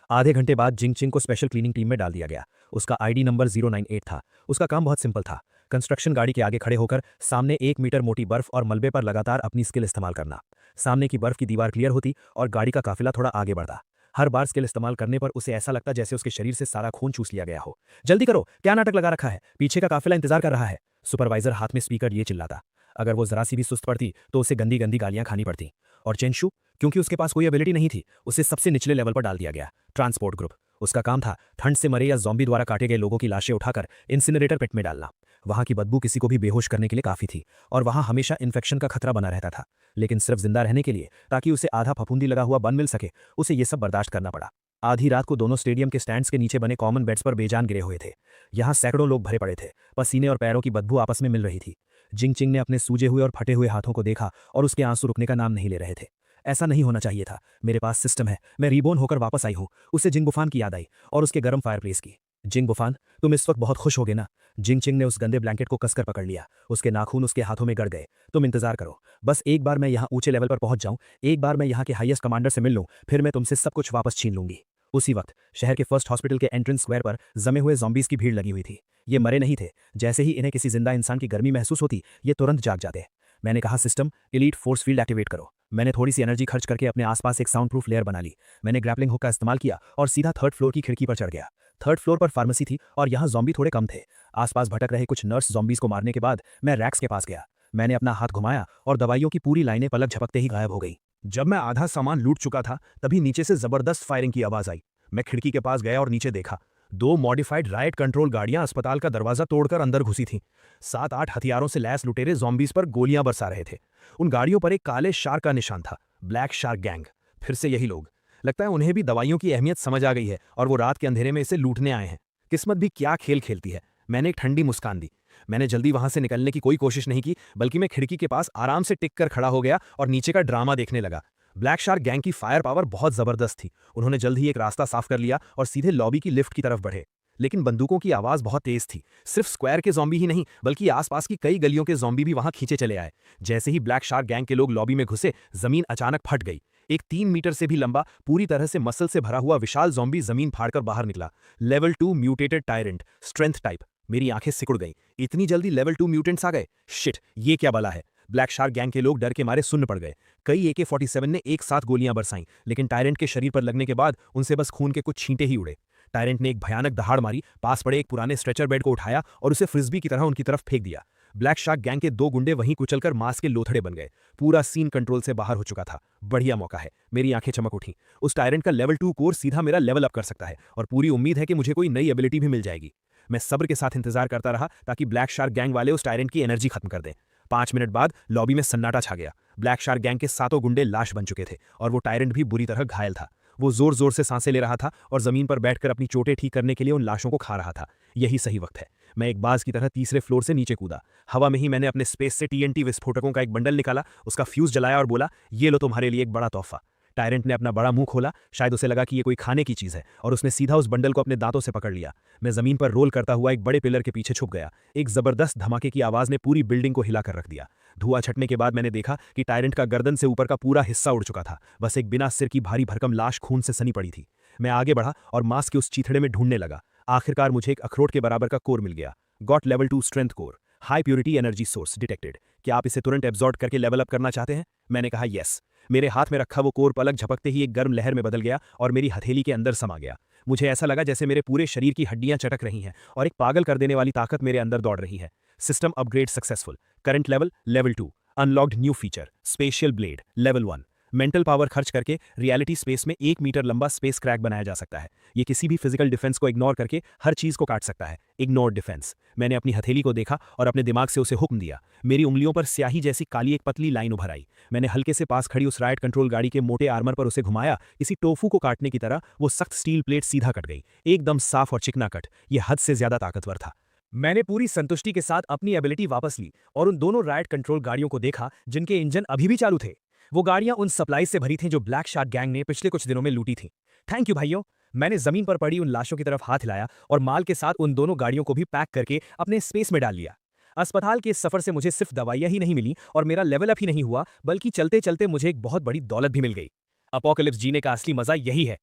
आधे घंटे बाद जिंग चिंग को स्पेशल क्लीनिंग टीम में डाल दिया गया। उसका आईडी नंबर 098 था। उसका काम बहुत सिंपल था, कंस्ट्रक्शन गाड़ी के आगे खड़े होकर सामने 1 मीटर मोटी बर्फ और मलबे पर लगातार अपनी स्किल इस्तेमाल करना। सामने की बर्फ की दीवार क्लियर होती और गाड़ी का काफिला थोड़ा आगे बढ़ता। हर बार स्किल इस्तेमाल करने पर उसे ऐसा लगता जैसे उसके शरीर से सारा खून चूस लिया गया हो। जल्दी करो, क्या नाटक लगा रखा है? पीछे का काफिला इंतजार कर रहा है। सुपरवाइजर हाथ में स्पीकर लिए चिल्लाता। अगर वो जरा सी भी सुस्त पड़ती तो उसे गंदी गंदी गालियां खानी पड़ती। और चेनशू, क्योंकि उसके पास कोई एबिलिटी नहीं थी, उसे सबसे निचले लेवल पर डाल दिया गया, ट्रांसपोर्ट ग्रुप। उसका काम था ठंड से मरे या ज़ॉम्बी द्वारा काटे गए लोगों की लाशें उठाकर इंसिनरेटर पिट में डालना। वहां की बदबू किसी को भी बेहोश करने के लिए काफी थी और वहां हमेशा इन्फेक्शन का खतरा बना रहता था। लेकिन सिर्फ जिंदा रहने के लिए, ताकि उसे आधा फफूंदी लगा हुआ बन मिल सके, उसे ये सब बर्दाश्त करना पड़ा। आधी रात को दोनों स्टेडियम के स्टैंड्स के नीचे बने कॉमन बेड्स पर बेजान गिरे हुए थे। यहाँ सैकड़ों लोग भरे पड़े थे। पसीने और पैरों की बदबू आपस में मिल रही थी। जिंग चिंग ने अपने सूजे हुए और फटे हुए हाथों को देखा और उसके आंसू रुकने का नाम नहीं ले रहे थे। ऐसा नहीं होना चाहिए था। मेरे पास सिस्टम है, मैं रीबोर्न होकर वापस आई हूँ। उसे जिंग बुफान की याद आई और उसके गर्म फायरप्लेस की। जिंग बुफान, तुम इस वक्त बहुत खुश होगे ना? जिंग चिंग ने उस गंदे ब्लैंकेट को कसकर पकड़ लिया। उसके नाखून उसके हाथों में गड़ गए। तुम इंतजार करो, बस एक बार मैं यहाँ ऊंचे लेवल पर पहुंच जाऊं, एक बार मैं यहाँ के हाईएस्ट कमांडर से मिल लूं, फिर मैं तुमसे सब कुछ वापस छीन लूंगी। उसी वक्त शहर के फर्स्ट हॉस्पिटल के एंट्रेंस स्क्वायर पर जमे हुए ज़ॉम्बीज की भीड़ लगी हुई थी। ये मरे नहीं थे। जैसे ही इन्हें किसी जिंदा इंसान की गर्मी महसूस होती, ये तुरंत जाग जाते। मैंने कहा, system elite force field activate करो। मैंने थोड़ी सी एनर्जी खर्च करके अपने आसपास एक साउंड प्रूफ लेयर बना ली। मैंने ग्रैपलिंग हुक का इस्तेमाल किया और सीधा 3rd फ्लोर की खिड़की पर चढ़ गया। 3rd फ्लोर पर फार्मेसी थी और यहाँ ज़ॉम्बी थोड़े कम थे। आसपास भटक रहे कुछ नर्स ज़ॉम्बीज को मारने के बाद मैं रैक्स के पास गया। मैंने अपना हाथ घुमाया और दवाइयों की पूरी लाइनें पलक झपकते ही गायब हो गई। जब मैं आधा सामान लूट चुका था, तभी नीचे से जबरदस्त फायरिंग की आवाज आई। मैं खिड़की के पास गया और नीचे देखा। 2 मॉडिफाइड राइट कंट्रोल गाड़ियां अस्पताल का दरवाजा तोड़कर अंदर घुसी थीं। 7-8 हथियारों से लैस लुटेरे ज़ॉम्बीज पर गोलियां बरसा रहे थे। उन गाड़ियों पर एक काले शार्क का निशान था, ब्लैक शार्क गैंग। फिर से यही लोग। लगता है उन्हें भी दवाइयों की अहमियत समझ आ गई है और वो रात के अंधेरे में इसे लूटने आए हैं। किस्मत भी क्या खेल खेलती है। मैंने एक ठंडी मुस्कान दी। मैंने जल्दी वहां से निकलने की कोई कोशिश नहीं की, बल्कि मैं खिड़की के पास आराम से टिक कर खड़ा हो गया और नीचे का ड्रामा देखने लगा। ब्लैक शार्क गैंग की फायर पावर बहुत जबरदस्त थी। उन्होंने जल्द ही एक रास्ता साफ कर लिया और सीधे लॉबी की लिफ्ट की तरफ बढ़े। लेकिन बंदूकों की आवाज बहुत तेज थी। सिर्फ स्क्वायर के ज़ॉम्बी ही नहीं, बल्कि आसपास की कई गलियों के ज़ॉम्बी भी वहां खींचे चले आए। जैसे ही ब्लैक शार्क गैंग के लोग लॉबी में घुसे, जमीन अचानक फट गई। एक 3 मीटर से भी लंबा, पूरी तरह से मसल से भरा हुआ विशाल ज़ॉम्बी जमीन फाड़कर बाहर निकला। Level 2 mutated tyrant, strength type. मेरी आंखें सिकुड़ गईं। इतनी जल्दी लेवल 2 म्यूटेंट्स आ गए? शिट, ये क्या बला है? ब्लैक शार्क गैंग के लोग डर के मारे सुन्न पड़ गए। कई AK-47 ने एक साथ गोलियां बरसाईं, लेकिन टायरेंट के शरीर पर लगने के बाद उनसे बस खून के कुछ छींटे ही उड़े। टायरेंट ने एक भयानक दहाड़ मारी, पास पड़े एक पुराने स्ट्रेचर बेड को उठाया और उसे फ्रिस्बी की तरह उनकी तरफ फेंक दिया। ब्लैक शार्क गैंग के 2 गुंडे वहीं कुचलकर मांस के लोथड़े बन गए। पूरा सीन कंट्रोल से बाहर हो चुका था। बढ़िया मौका है। मेरी आंखें चमक उठी। उस टायरेंट का लेवल 2 कोर सीधा मेरा लेवल अप कर सकता है और पूरी उम्मीद है कि मुझे कोई नई एबिलिटी भी मिल जाएगी। मैं सब्र के साथ इंतजार करता रहा ताकि ब्लैक शार्क गैंग वाले उस टायरेंट की एनर्जी खत्म कर दें। 5 मिनट बाद लॉबी में सन्नाटा छा गया। ब्लैक शार्क गैंग के 7 गुंडे लाश बन चुके थे और वो टायरेंट भी बुरी तरह घायल था। वो जोर जोर से सांसें ले रहा था और जमीन पर बैठकर अपनी चोटें ठीक करने के लिए उन लाशों को खा रहा था। यही सही वक्त है। मैं एक बाज की तरह तीसरे फ्लोर से नीचे कूदा। हवा में ही मैंने अपने स्पेस से TNT विस्फोटकों का एक बंडल निकाला, उसका फ्यूज जलाया और बोला, ये लो तुम्हारे लिए एक बड़ा तोहफा। टायरेंट ने अपना बड़ा मुंह खोला। शायद उसे लगा कि ये कोई खाने की चीज है और उसने सीधा उस बंडल को अपने दांतों से पकड़ लिया। मैं जमीन पर रोल करता हुआ एक बड़े पिलर के पीछे छुप गया। एक जबरदस्त धमाके की आवाज ने पूरी बिल्डिंग को हिलाकर रख दिया। धुआं छटने के बाद मैंने देखा कि टायरेंट का गर्दन से ऊपर का पूरा हिस्सा उड़ चुका था। बस एक बिना सिर की भारी भरकम लाश खून से सनी पड़ी थी। मैं आगे बढ़ा और मांस के उस चीथड़े में ढूंढने लगा। आखिरकार मुझे एक अखरोट के बराबर का कोर मिल गया। Got level 2 strength core, high purity energy source detected. क्या आप इसे तुरंत एब्जॉर्ब करके लेवल अप करना चाहते हैं? मैंने कहा यस। मेरे हाथ में रखा वो कोर पलक झपकते ही एक गर्म लहर में बदल गया और मेरी हथेली के अंदर समा गया। मुझे ऐसा लगा जैसे मेरे पूरे शरीर की हड्डियां चटक रही हैं और एक पागल कर देने वाली ताकत मेरे अंदर दौड़ रही है। System upgrade successful. Current level level 2। Unlocked new feature spatial blade level 1। Mental power खर्च करके रियलिटी स्पेस में 1 मीटर लंबा स्पेस क्रैक बनाया जा सकता है। ये किसी भी फिजिकल डिफेंस को इग्नोर करके हर चीज को काट सकता है। Ignore defence. मैंने अपनी हथेली को देखा और अपने दिमाग से उसे हुक्म दिया। मेरी उंगलियों पर स्याही जैसी काली एक पतली लाइन उभर आई। मैंने हल्के से पास खड़ी उस राइट कंट्रोल गाड़ी के मोटे आर्मर पर उसे घुमाया। किसी टोफू को काटने की तरह वो सख्त स्टील प्लेट सीधा कट गई, एकदम साफ और चिकना कट। ये हद से ज्यादा ताकतवर था। मैंने पूरी संतुष्टि के साथ अपनी एबिलिटी वापस ली और उन दोनों राइट कंट्रोल गाड़ियों को देखा जिनके इंजन अभी भी चालू थे। वो गाड़ियां उन सप्लाई से भरी थीं जो ब्लैक शार्क गैंग ने पिछले कुछ दिनों में लूटी थीं। थैंक यू भाइयों। मैंने जमीन पर पड़ी उन लाशों की तरफ हाथ हिलाया और माल के साथ उन दोनों गाड़ियों को भी पैक करके अपने स्पेस में डाल लिया। अस्पताल के इस सफर से मुझे सिर्फ दवाइयां ही नहीं मिली और मेरा लेवल अप ही नहीं हुआ, बल्कि चलते चलते मुझे एक बहुत बड़ी दौलत भी मिल गई। अपोकलिप्स जीने का असली मजा यही है।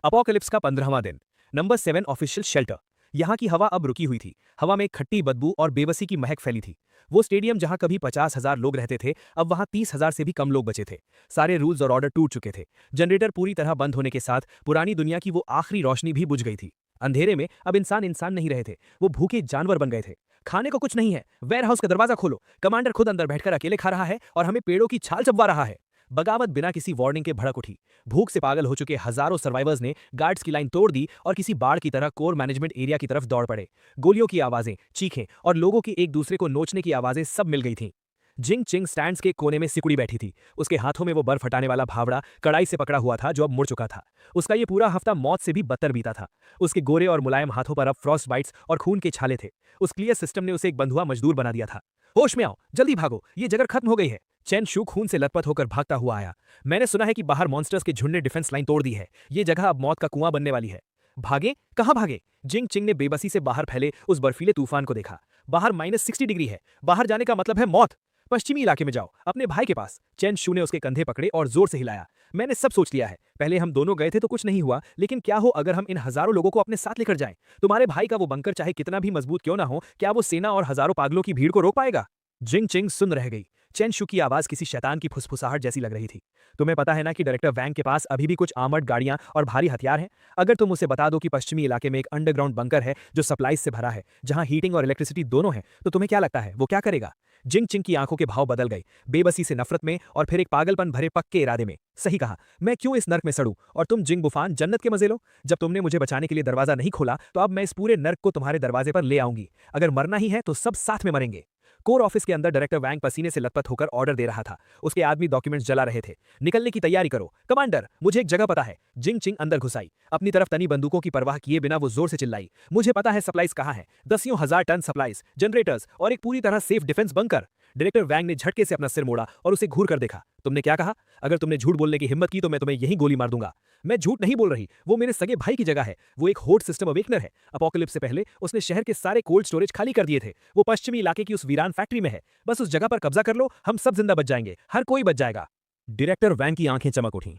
अपोकलिप्स का 15वां दिन। Number 7 official shelter. यहाँ की हवा अब रुकी हुई थी। हवा में एक खट्टी बदबू और बेबसी की महक फैली थी। वो स्टेडियम जहाँ कभी 50,000 लोग रहते थे, अब वहाँ 30,000 से भी कम लोग बचे थे। सारे रूल्स और ऑर्डर टूट चुके थे। जनरेटर पूरी तरह बंद होने के साथ पुरानी दुनिया की वो आखिरी रोशनी भी बुझ गई थी। अंधेरे में अब इंसान इंसान नहीं रहे थे, वो भूखे जानवर बन गए थे। खाने को कुछ नहीं है। वेयरहाउस का दरवाजा खोलो, कमांडर खुद अंदर बैठकर अकेले खा रहा है और हमें पेड़ों की छाल चबवा रहा है। बगावत बिना किसी वार्निंग के भड़क उठी। भूख से पागल हो चुके हजारों सर्वाइवर्स ने गार्ड्स की लाइन तोड़ दी और किसी बाढ़ की तरह कोर मैनेजमेंट एरिया की तरफ दौड़ पड़े। गोलियों की आवाजें, चीखें और लोगों की एक दूसरे को नोचने की आवाजें सब मिल गई थीं। जिंग चिंग स्टैंड्स के कोने में सिकुड़ी बैठी थी। उसके हाथों में वो बर्फ हटाने वाला भावड़ा कड़ाई से पकड़ा हुआ था जो अब मुड़ चुका था। उसका ये पूरा हफ्ता मौत से भी बदतर बीता था। उसके गोरे और मुलायम हाथों पर अब फ्रॉस्ट बाइट्स और खून के छाले थे। उस क्लियर सिस्टम ने उसे एक बंधुआ मजदूर बना दिया था। होश में आओ, जल्दी भागो, ये जगह खत्म हो गई है। चैन शू खून से लथपथ होकर भागता हुआ आया। मैंने सुना है कि बाहर मॉन्स्टर्स के झुंड ने डिफेंस लाइन तोड़ दी है। ये जगह अब मौत का कुआं बनने वाली है। भागे? कहां भागे? जिंग चिंग ने बेबसी से बाहर फैले उस बर्फीले तूफान को देखा। बाहर -60 डिग्री है। बाहर जाने का मतलब है मौत। पश्चिमी इलाके में जाओ, अपने भाई के पास। चैन शू ने उसके कंधे पकड़े और जोर से हिलाया। मैंने सब सोच लिया है। पहले हम दोनों गए थे तो कुछ नहीं हुआ, लेकिन क्या हो अगर हम इन हजारों लोगों को अपने साथ लेकर जाएं? तुम्हारे भाई का वो बंकर चाहे कितना भी मजबूत क्यों ना हो, क्या वो सेना और हजारों पागलों की भीड़ को रोक पाएगा? जिंग चिंग सुन रह गई। चैन शू की आवाज किसी शैतान की फुसफुसाहट जैसी लग रही थी। तुम्हें पता है ना कि डायरेक्टर वैंग के पास अभी भी कुछ आर्मर्ड गाड़ियां और भारी हथियार हैं। अगर तुम उसे बता दो कि पश्चिमी इलाके में एक अंडरग्राउंड बंकर है जो सप्लाईज से भरा है, जहां हीटिंग और इलेक्ट्रिसिटी दोनों है, तो तुम्हें क्या लगता है वो क्या करेगा? जिंग चिंग की आंखों के भाव बदल गए, बेबसी से नफरत में और फिर एक पागलपन भरे पक्के इरादे में। सही कहा, मैं क्यों इस नर्क में सड़ूं और तुम जिंग बुफान जन्नत के मजे लो। जब तुमने मुझे बचाने के लिए दरवाजा नहीं खोला तो अब मैं इस पूरे नर्क को तुम्हारे दरवाजे पर ले आऊंगी। अगर मरना ही है तो सब साथ में मरेंगे। कोर ऑफिस के अंदर डायरेक्टर वैंग पसीने से लथपथ होकर ऑर्डर दे रहा था। उसके आदमी डॉक्यूमेंट्स जला रहे थे। निकलने की तैयारी करो कमांडर, मुझे एक जगह पता है। जिंग चिंग अंदर घुसाई। अपनी तरफ तनी बंदूकों की परवाह किए बिना वो जोर से चिल्लाई, मुझे पता है सप्लाईज कहाँ है। दसियों हजार टन सप्लाईज, जनरेटर्स और एक पूरी तरह सेफ डिफेंस बंकर। डायरेक्टर वैंग ने झटके से अपना सिर मोड़ा और उसे घूर कर देखा। तुमने क्या कहा? अगर तुमने झूठ बोलने की हिम्मत की तो मैं तुम्हें यहीं गोली मार दूंगा। मैं झूठ नहीं बोल रही, वो मेरे सगे भाई की जगह है। वो एक होर्ड सिस्टम अवेकनर है। अपोकलिप्स से पहले उसने शहर के सारे कोल्ड स्टोरेज खाली कर दिए थे। वो पश्चिमी इलाके की उस वीरान फैक्ट्री में है। बस उस जगह पर कब्जा कर लो, हम सब जिंदा बच जाएंगे, हर कोई बच जाएगा। डायरेक्टर वैंग की आंखें चमक उठीं।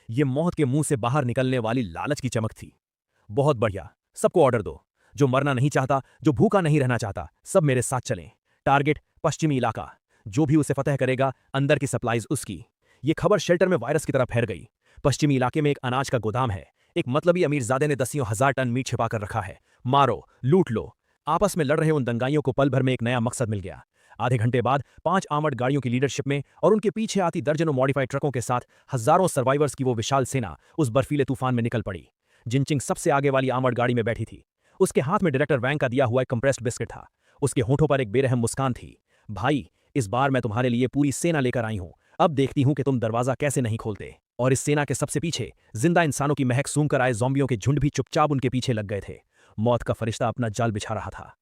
ये मौत के मुंह से बाहर निकलने वाली लालच की चमक थी। बहुत बढ़िया, सबको ऑर्डर दो। जो मरना नहीं चाहता, जो भूखा नहीं रहना चाहता, सब मेरे साथ चलें। टारगेट पश्चिमी इलाका। जो भी उसे फतह करेगा, अंदर की सप्लाईज उसकी। ये खबर शेल्टर में वायरस की तरह फैल गई। पश्चिमी इलाके में एक अनाज का गोदाम है। एक मतलबी अमीरजादे ने दसियों हजार टन मीट छिपा कर रखा है। मारो, लूट लो। आपस में लड़ रहे उन दंगाइयों को पल भर में एक नया मकसद मिल गया। आधे घंटे बाद 5 आर्मर्ड गाड़ियों की लीडरशिप में और उनके पीछे आती दर्जनों मॉडिफाइड ट्रकों के साथ हजारों सर्वाइवर्स की वो विशाल सेना उस बर्फीले तूफान में निकल पड़ी। जिनचिंग सबसे आगे वाली आर्मर्ड गाड़ी में बैठी थी। उसके हाथ में डायरेक्टर वैंग का दिया हुआ एक कंप्रेस्ड बिस्किट था। उसके होठों पर एक बेरहम मुस्कान थी। भाई, इस बार मैं तुम्हारे लिए पूरी सेना लेकर आई हूं। अब देखती हूं कि तुम दरवाजा कैसे नहीं खोलते। और इस सेना के सबसे पीछे जिंदा इंसानों की महक सूंघकर आए ज़ॉम्बियों के झुंड भी चुपचाप उनके पीछे लग गए थे। मौत का फरिश्ता अपना जाल बिछा रहा था।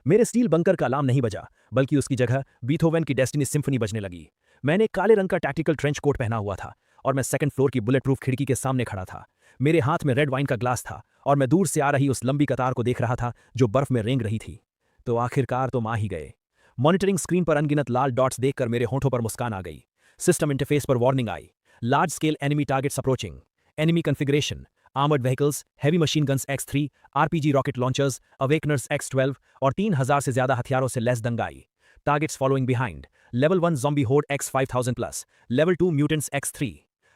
मेरे स्टील बंकर का अलार्म नहीं बजा, बल्कि उसकी जगह बीथोवेन की डेस्टिनी सिम्फनी बजने लगी। मैंने काले रंग का टैक्टिकल ट्रेंच कोट पहना हुआ था और मैं सेकंड फ्लोर की बुलेट प्रूफ खिड़की के सामने खड़ा था। मेरे हाथ में रेड वाइन का ग्लास था और मैं दूर से आ रही उस लंबी कतार को देख रहा था जो बर्फ में रेंग रही थी। तो आखिरकार तुम आ ही गए। मॉनिटरिंग स्क्रीन पर अनगिनत लाल डॉट्स देखकर मेरे होठों पर मुस्कान आ गई। सिस्टम इंटरफेस पर वार्निंग आई। Large scale enemy targets approaching. Enemy configuration, armoured vehicles, heavy machine guns X3, RPG rocket launchers, awakeners X12 और 3000 से ज्यादा हथियारों से लैस दंगाई। Targets following behind, level 1 zombie horde X5000+, level 2 mutants X3।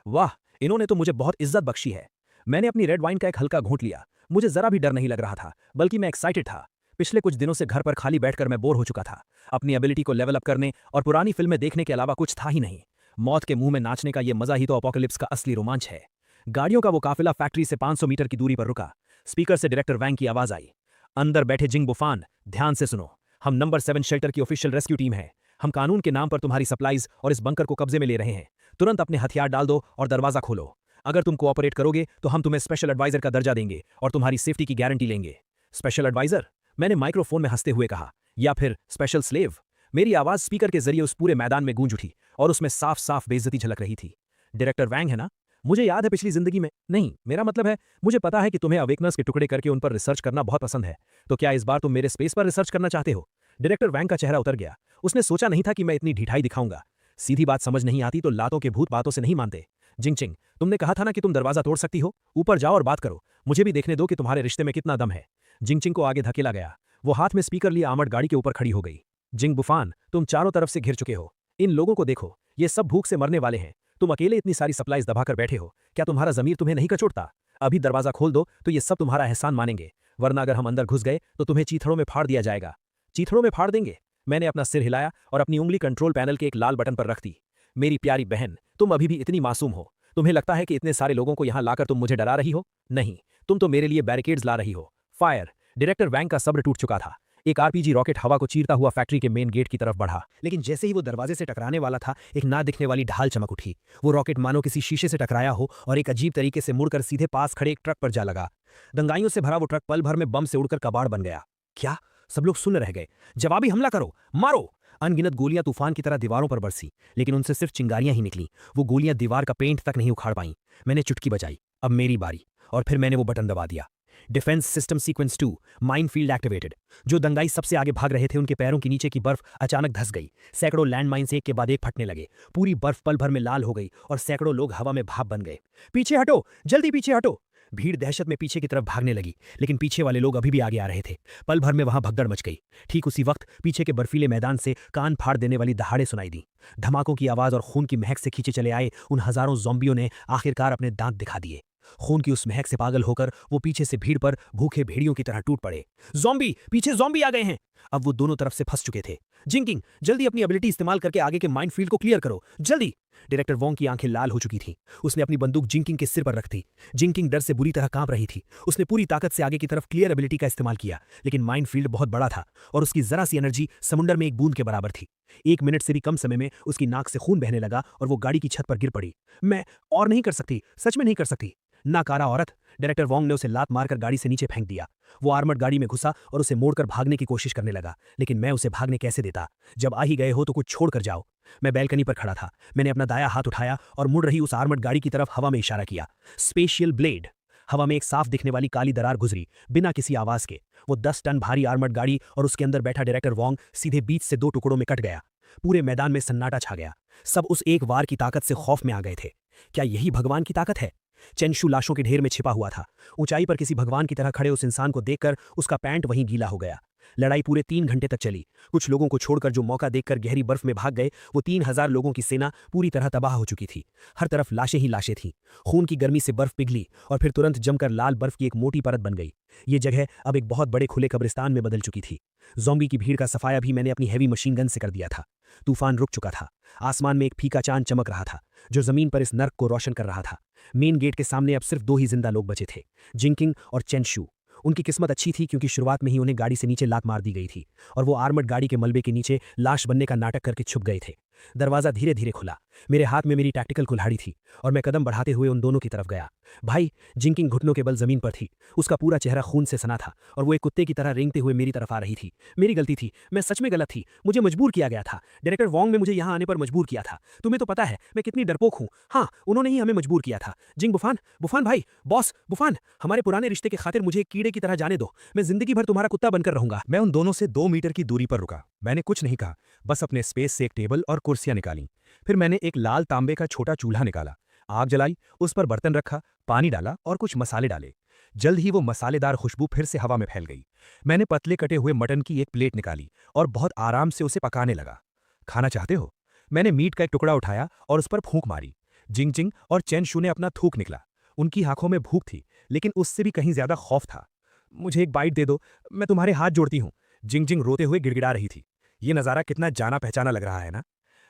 वाह, इन्होंने तो मुझे बहुत इज्जत बख्शी है। मैंने अपनी रेड वाइन का एक हल्का घूंट लिया। मुझे जरा भी डर नहीं लग रहा था, बल्कि मैं एक्साइटेड था। पिछले कुछ दिनों से घर पर खाली बैठकर मैं बोर हो चुका था। अपनी एबिलिटी को लेवल अप करने और पुरानी फिल्में देखने के अलावा कुछ था ही नहीं। मौत के मुंह में नाचने का ये मजा ही तो अपोकलिप्स का असली रोमांच है। गाड़ियों का वो काफिला फैक्ट्री से 500 मीटर की दूरी पर रुका। स्पीकर से डायरेक्टर वैंग की आवाज आई। अंदर बैठे जिंग बुफान, ध्यान से सुनो। हम नंबर 7 शेल्टर की ऑफिशियल रेस्क्यू टीम है। हम कानून के नाम पर तुम्हारी सप्लाईज और इस बंकर को कब्जे में ले रहे हैं। तुरंत अपने हथियार डाल दो और दरवाजा खोलो। अगर तुम कोऑपरेट करोगे तो हम तुम्हें स्पेशल एडवाइजर का दर्जा देंगे और तुम्हारी सेफ्टी की गारंटी लेंगे। Special adviser? मैंने माइक्रोफोन में हंसते हुए कहा। या फिर स्पेशल स्लेव? मेरी आवाज स्पीकर के जरिए उस पूरे मैदान में गूंज उठी और उसमें साफ साफ बेइज्जती झलक रही थी। डायरेक्टर वैंग है ना? मुझे याद है पिछली जिंदगी में। नहीं, मेरा मतलब है, मुझे पता है कि तुम्हें अवेकनर्स के टुकड़े करके उन पर रिसर्च करना बहुत पसंद है। तो क्या इस बार तुम मेरे स्पेस पर रिसर्च करना चाहते हो? डायरेक्टर वैंग का चेहरा उतर गया। उसने सोचा नहीं था कि मैं इतनी ढिठाई दिखाऊंगा। सीधी बात समझ नहीं आती तो लातों के भूत बातों से नहीं मानते। जिंगचिंग, तुमने कहा था ना कि तुम दरवाजा तोड़ सकती हो। ऊपर जाओ और बात करो। मुझे भी देखने दो कि तुम्हारे रिश्ते में कितना दम है। जिंगचिंग को आगे धकेला गया। वो हाथ में स्पीकर लिए आर्मर्ड गाड़ी के ऊपर खड़ी हो गई। जिंग बुफान, तुम चारों तरफ से घिर चुके हो। इन लोगों को देखो, ये सब भूख से मरने वाले हैं। तुम अकेले इतनी सारी सप्लाईज दबाकर बैठे हो। क्या तुम्हारा जमीर तुम्हें नहीं कचोटता? अभी दरवाजा खोल दो तो ये सब तुम्हारा एहसान मानेंगे, वरना अगर हम अंदर घुस गए तो तुम्हें चीथड़ों में फाड़ दिया जाएगा। चीथड़ों में फाड़ देंगे? मैंने अपना सिर हिलाया और अपनी उंगली कंट्रोल पैनल के एक लाल बटन पर रख दी। मेरी प्यारी बहन, तुम अभी भी इतनी मासूम हो। तुम्हें लगता है कि इतने सारे लोगों को यहां लाकर तुम मुझे डरा रही हो? नहीं, तुम तो मेरे लिए बैरिकेड्स ला रही हो। फायर! डायरेक्टर वैंग का सब्र टूट चुका था। एक RPG रॉकेट हवा को चीरता हुआ फैक्ट्री के मेन गेट की तरफ बढ़ा, लेकिन जैसे ही वो दरवाजे से टकराने वाला था, एक ना दिखने वाली ढाल चमक उठी। वो रॉकेट मानो किसी शीशे से टकराया हो और एक अजीब तरीके से मुड़कर सीधे पास खड़े एक ट्रक पर जा लगा। दंगाइयों से भरा वो ट्रक पल भर में बम से उड़कर कबाड़ बन गया। क्या? सब लोग सुन रह गए। जवाबी हमला करो, मारो! अनगिनत गोलियां तूफान की तरह दीवारों पर बरसी, लेकिन उनसे सिर्फ चिंगारियां ही निकली। वो गोलियां दीवार का पेंट तक नहीं उखाड़ पाईं। मैंने चुटकी बजाई, अब मेरी बारी, और फिर मैंने वो बटन दबा दिया। Defence system sequence 2, minefield activated. जो दंगाई सबसे आगे भाग रहे थे, उनके पैरों के नीचे की बर्फ अचानक धंस गई। सैकड़ों लैंडमाइंस एक के बाद एक फटने लगे। पूरी बर्फ पल भर में लाल हो गई और सैकड़ों लोग हवा में भाप बन गए। पीछे हटो, जल्दी पीछे हटो! भीड़ दहशत में पीछे की तरफ भागने लगी, लेकिन पीछे वाले लोग अभी भी आगे आ रहे थे। पल भर में वहां भगदड़ मच गई। ठीक उसी वक्त पीछे के बर्फीले मैदान से कान फाड़ देने वाली दहाड़े सुनाई दी। धमाकों की आवाज और खून की महक से खींचे चले आए उन हजारों ज़ॉम्बियों ने आखिरकार अपने दांत दिखा दिए। खून की उस महक से पागल होकर वो पीछे से भीड़ पर भूखे भेड़ियों की तरह टूट पड़े। ज़ॉम्बी! पीछे ज़ॉम्बी आ गए हैं! अब वो दोनों तरफ से फंस चुके थे। जिंकिंग, जल्दी अपनी एबिलिटी इस्तेमाल करके आगे के माइनफील्ड को क्लियर करो, जल्दी! डायरेक्टर वोंग की आंखें लाल हो चुकी थीं। उसने अपनी बंदूक जिंकिंग के सिर पर रख दी। जिंकिंग डर से बुरी तरह कांप रही थी। उसने पूरी ताकत से आगे की तरफ क्लियर एबिलिटी का इस्तेमाल किया, लेकिन माइनफील्ड बहुत बड़ा था और उसकी जरा सी एनर्जी समुंदर में एक बूंद के बराबर थी। 1 मिनट से भी कम समय में उसकी नाक से खून बहने लगा और वो गाड़ी की छत पर गिर पड़ी। मैं और नहीं कर सकती, सच में नहीं कर सकती। नाकारा औरत! डायरेक्टर वोंग ने उसे लात मारकर गाड़ी से नीचे फेंक दिया। वो आर्मर्ड गाड़ी में घुसा और उसे मोड़कर भागने की कोशिश करने लगा, लेकिन मैं उसे भागने कैसे देता? जब आ ही गए हो तो कुछ छोड़ कर जाओ। मैं बैल्कनी पर खड़ा था। मैंने अपना दाया हाथ उठाया और मुड़ रही उस आर्मर्ड गाड़ी की तरफ हवा में इशारा किया। Spatial blade! हवा में एक साफ दिखने वाली काली दरार गुजरी, बिना किसी आवाज के। वो 10 टन भारी आर्मर्ड गाड़ी और उसके अंदर बैठा डायरेक्टर वोंग सीधे बीच से 2 टुकड़ों में कट गया। पूरे मैदान में सन्नाटा छा गया। सब उस एक वार की ताकत से खौफ में आ गए थे। क्या यही भगवान की ताकत है? चेंशू लाशों के ढेर में छिपा हुआ था। ऊंचाई पर किसी भगवान की तरह खड़े उस इंसान को देखकर उसका पैंट वहीं गीला हो गया। लड़ाई पूरे 3 घंटे तक चली। कुछ लोगों को छोड़कर जो मौका देखकर गहरी बर्फ में भाग गए, वो 3000 लोगों की सेना पूरी तरह तबाह हो चुकी थी। हर तरफ लाशें ही लाशें थीं। खून की गर्मी से बर्फ पिघली और फिर तुरंत जमकर लाल बर्फ की एक मोटी परत बन गई। ये जगह अब एक बहुत बड़े खुले कब्रिस्तान में बदल चुकी थी। ज़ॉम्बी की भीड़ का सफाया भी मैंने अपनी हैवी मशीन गन से कर दिया था। तूफान रुक चुका था। आसमान में एक फीका चांद चमक रहा था, जो जमीन पर इस नर्क को रोशन कर रहा था। मेन गेट के सामने अब सिर्फ 2 ही जिंदा लोग बचे थे, जिंकिंग और चेंशू। उनकी किस्मत अच्छी थी क्योंकि शुरुआत में ही उन्हें गाड़ी से नीचे लात मार दी गई थी और वो आर्मर्ड गाड़ी के मलबे के नीचे लाश बनने का नाटक करके छुप गए थे। दरवाजा धीरे धीरे खुला। मेरे हाथ में मेरी टैक्टिकल कुल्हाड़ी थी और मैं कदम बढ़ाते हुए उन दोनों की तरफ गया। भाई, जिंकिंग घुटनों के बल जमीन पर थी। उसका पूरा चेहरा खून से सना था और वो एक कुत्ते की तरह रेंगते हुए मेरी तरफ आ रही थी। मेरी गलती थी, मैं सच में गलत थी। मुझे मजबूर किया गया था। डायरेक्टर वोंग ने मुझे यहाँ आने पर मजबूर किया था। तुम्हें तो पता है मैं कितनी डरपोक हूँ। हाँ, उन्होंने ही हमें मजबूर किया था। जिंग बुफान, बुफान भाई, बॉस बुफान, हमारे पुराने रिश्ते की खातिर मुझे एक कीड़े की तरह जाने दो। मैं जिंदगी भर तुम्हारा कुत्ता बनकर रहूंगा। मैं उन दोनों से 2 मीटर की दूरी पर रुका। मैंने कुछ नहीं कहा, बस अपने स्पेस से एक टेबल और कुर्सियां निकाली। फिर मैंने एक लाल तांबे का छोटा चूल्हा निकाला, आग जलाई, उस पर बर्तन रखा, पानी डाला और कुछ मसाले डाले। जल्द ही वो मसालेदार खुशबू फिर से हवा में फैल गई। मैंने पतले कटे हुए मटन की एक प्लेट निकाली और बहुत आराम से उसे पकाने लगा। खाना चाहते हो? मैंने मीट का एक टुकड़ा उठाया और उस पर फूंक मारी। जिंगजिंग और चेंशू ने अपना थूक निकला। उनकी आंखों में भूख थी, लेकिन उससे भी कहीं ज्यादा खौफ था। मुझे एक बाइट दे दो, मैं तुम्हारे हाथ जोड़ती हूँ। जिंगजिंग रोते हुए गिड़गिड़ा रही थी। ये नज़ारा कितना जाना पहचाना लग रहा है ना?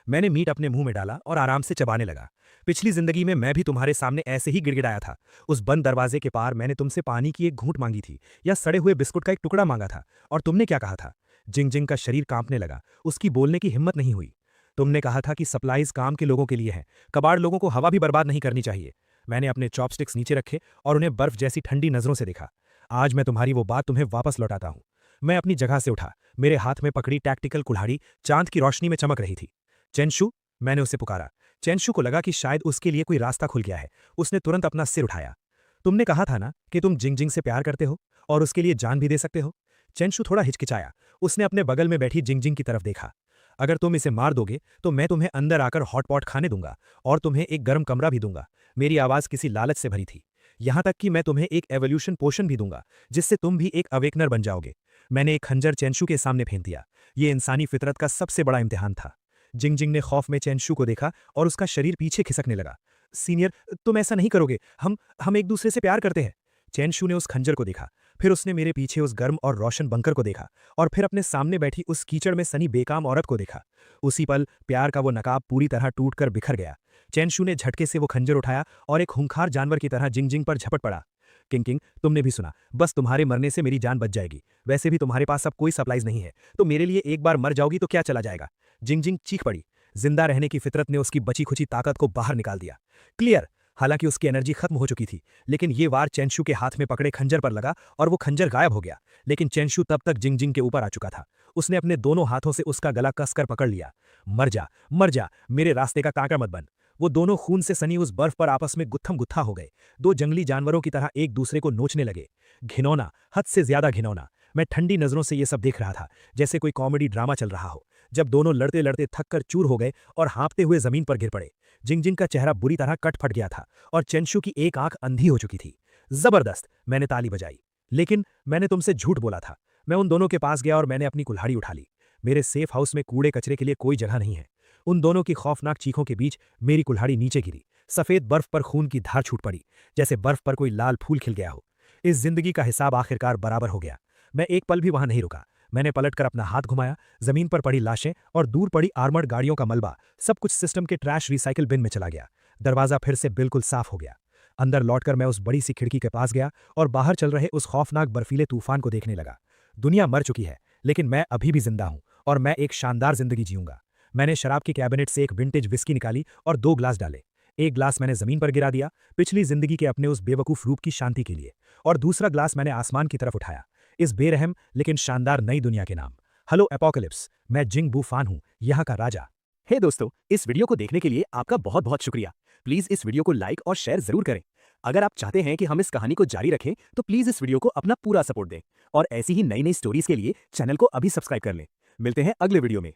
मैंने मीट अपने मुंह में डाला और आराम से चबाने लगा। पिछली जिंदगी में मैं भी तुम्हारे सामने ऐसे ही गिड़गिड़ाया था। उस बंद दरवाजे के पार मैंने तुमसे पानी की एक घूंट मांगी थी या सड़े हुए बिस्कुट का एक टुकड़ा मांगा था, और तुमने क्या कहा था? जिंगजिंग का शरीर कांपने लगा। उसकी बोलने की हिम्मत नहीं हुई। तुमने कहा था कि सप्लाईज काम के लोगों के लिए हैं, कबाड़ लोगों को हवा भी बर्बाद नहीं करनी चाहिए। मैंने अपने चॉपस्टिक्स नीचे रखे और उन्हें बर्फ जैसी ठंडी नजरों से देखा। आज मैं तुम्हारी वो बात तुम्हें वापस लौटाता हूं। मैं अपनी जगह से उठा। मेरे हाथ में पकड़ी टैक्टिकल कुल्हाड़ी चांद की रोशनी में चमक रही थी। चेंशू, मैंने उसे पुकारा। चेंशू को लगा कि शायद उसके लिए कोई रास्ता खुल गया है। उसने तुरंत अपना सिर उठाया। तुमने कहा था ना कि तुम जिंगजिंग से प्यार करते हो और उसके लिए जान भी दे सकते हो। चेंशू थोड़ा हिचकिचाया। उसने अपने बगल में बैठी जिंगजिंग की तरफ देखा। अगर तुम इसे मार दोगे तो मैं तुम्हें अंदर आकर हॉटपॉट खाने दूंगा और तुम्हें एक गर्म कमरा भी दूंगा। मेरी आवाज किसी लालच से भरी थी। यहां तक कि मैं तुम्हें एक एवोल्यूशन पोशन भी दूंगा, जिससे तुम भी एक अवेकनर बन जाओगे। मैंने एक खंजर चेंशू के सामने फेंक दिया। ये इंसानी फितरत का सबसे बड़ा इम्तिहान था। जिंगजिंग ने खौफ में चेंशू को देखा और उसका शरीर पीछे खिसकने लगा। सीनियर, तुम ऐसा नहीं करोगे। हम एक दूसरे से प्यार करते हैं। चेंशू ने उस खंजर को देखा, फिर उसने मेरे पीछे उस गर्म और रोशन बंकर को देखा और फिर अपने सामने बैठी उस कीचड़ में सनी बेकाम औरत को देखा। उसी पल प्यार का वो नकाब पूरी तरह टूटकर बिखर गया। चेंशू ने झटके से वो खंजर उठाया और एक खूंखार जानवर की तरह जिंगजिंग पर झपट पड़ा। किंग, तुमने भी सुना, बस तुम्हारे मरने से मेरी जान बच जाएगी। वैसे भी तुम्हारे पास अब कोई सप्लाईज नहीं है, तो मेरे लिए एक बार मर जाओगी तो क्या चला जाएगा? जिंगजिंग चीख पड़ी। जिंदा रहने की फितरत ने उसकी बची खुची ताकत को बाहर निकाल दिया। क्लियर। हालांकि उसकी एनर्जी खत्म हो चुकी थी, लेकिन ये वार चेंशू के हाथ में पकड़े खंजर पर लगा और वो खंजर गायब हो गया। लेकिन चेंशू तब तक जिंगजिंग के ऊपर आ चुका था। उसने अपने दोनों हाथों से उसका गला कसकर पकड़ लिया। मर जा, मेरे रास्ते का कांटा मत बन। वो दोनों खून से सनी उस बर्फ पर आपस में गुत्थम गुत्था हो गए। 2 जंगली जानवरों की तरह एक दूसरे को नोचने लगे। घिनौना, हद से ज्यादा घिनौना। मैं ठंडी नजरों से ये सब देख रहा था, जैसे कोई कॉमेडी ड्रामा चल रहा हो। जब दोनों लड़ते लड़ते थककर चूर हो गए और हाँफते हुए जमीन पर गिर पड़े। जिंगजिंग का चेहरा बुरी तरह कट फट गया था और चेंशू की एक आंख अंधी हो चुकी थी। जबरदस्त, मैंने ताली बजाई। लेकिन मैंने तुमसे झूठ बोला था। मैं उन दोनों के पास गया और मैंने अपनी कुल्हाड़ी उठा ली। मेरे सेफ हाउस में कूड़े कचरे के लिए कोई जगह नहीं है। उन दोनों की खौफनाक चीखों के बीच मेरी कुल्हाड़ी नीचे गिरी। सफेद बर्फ पर खून की धार छूट पड़ी, जैसे बर्फ पर कोई लाल फूल खिल गया हो। इस जिंदगी का हिसाब आखिरकार बराबर हो गया। मैं एक पल भी वहां नहीं रुका। मैंने पलटकर अपना हाथ घुमाया। जमीन पर पड़ी लाशें और दूर पड़ी आर्मर्ड गाड़ियों का मलबा, सब कुछ सिस्टम के ट्रैश रिसाइकिल बिन में चला गया। दरवाजा फिर से बिल्कुल साफ हो गया। अंदर लौटकर मैं उस बड़ी सी खिड़की के पास गया और बाहर चल रहे उस खौफनाक बर्फीले तूफान को देखने लगा। दुनिया मर चुकी है, लेकिन मैं अभी भी जिंदा हूं और मैं एक शानदार जिंदगी जीऊंगा। मैंने शराब के कैबिनेट से एक विंटेज विस्की निकाली और 2 ग्लास डाले। एक ग्लास मैंने जमीन पर गिरा दिया, पिछली जिंदगी के अपने उस बेवकूफ रूप की शांति के लिए, और दूसरा ग्लास मैंने आसमान की तरफ उठाया, इस बेरहम लेकिन शानदार नई दुनिया के नाम। हेलो एपोकलिप्स, मैं जिंग बूफान हूं, यहाँ का राजा। हे दोस्तों, इस वीडियो को देखने के लिए आपका बहुत बहुत शुक्रिया। प्लीज इस वीडियो को लाइक और शेयर जरूर करें। अगर आप चाहते हैं कि हम इस कहानी को जारी रखें तो प्लीज इस वीडियो को अपना पूरा सपोर्ट दें और ऐसी ही नई नई स्टोरीज के लिए चैनल को अभी सब्सक्राइब कर लें। मिलते हैं अगले वीडियो में।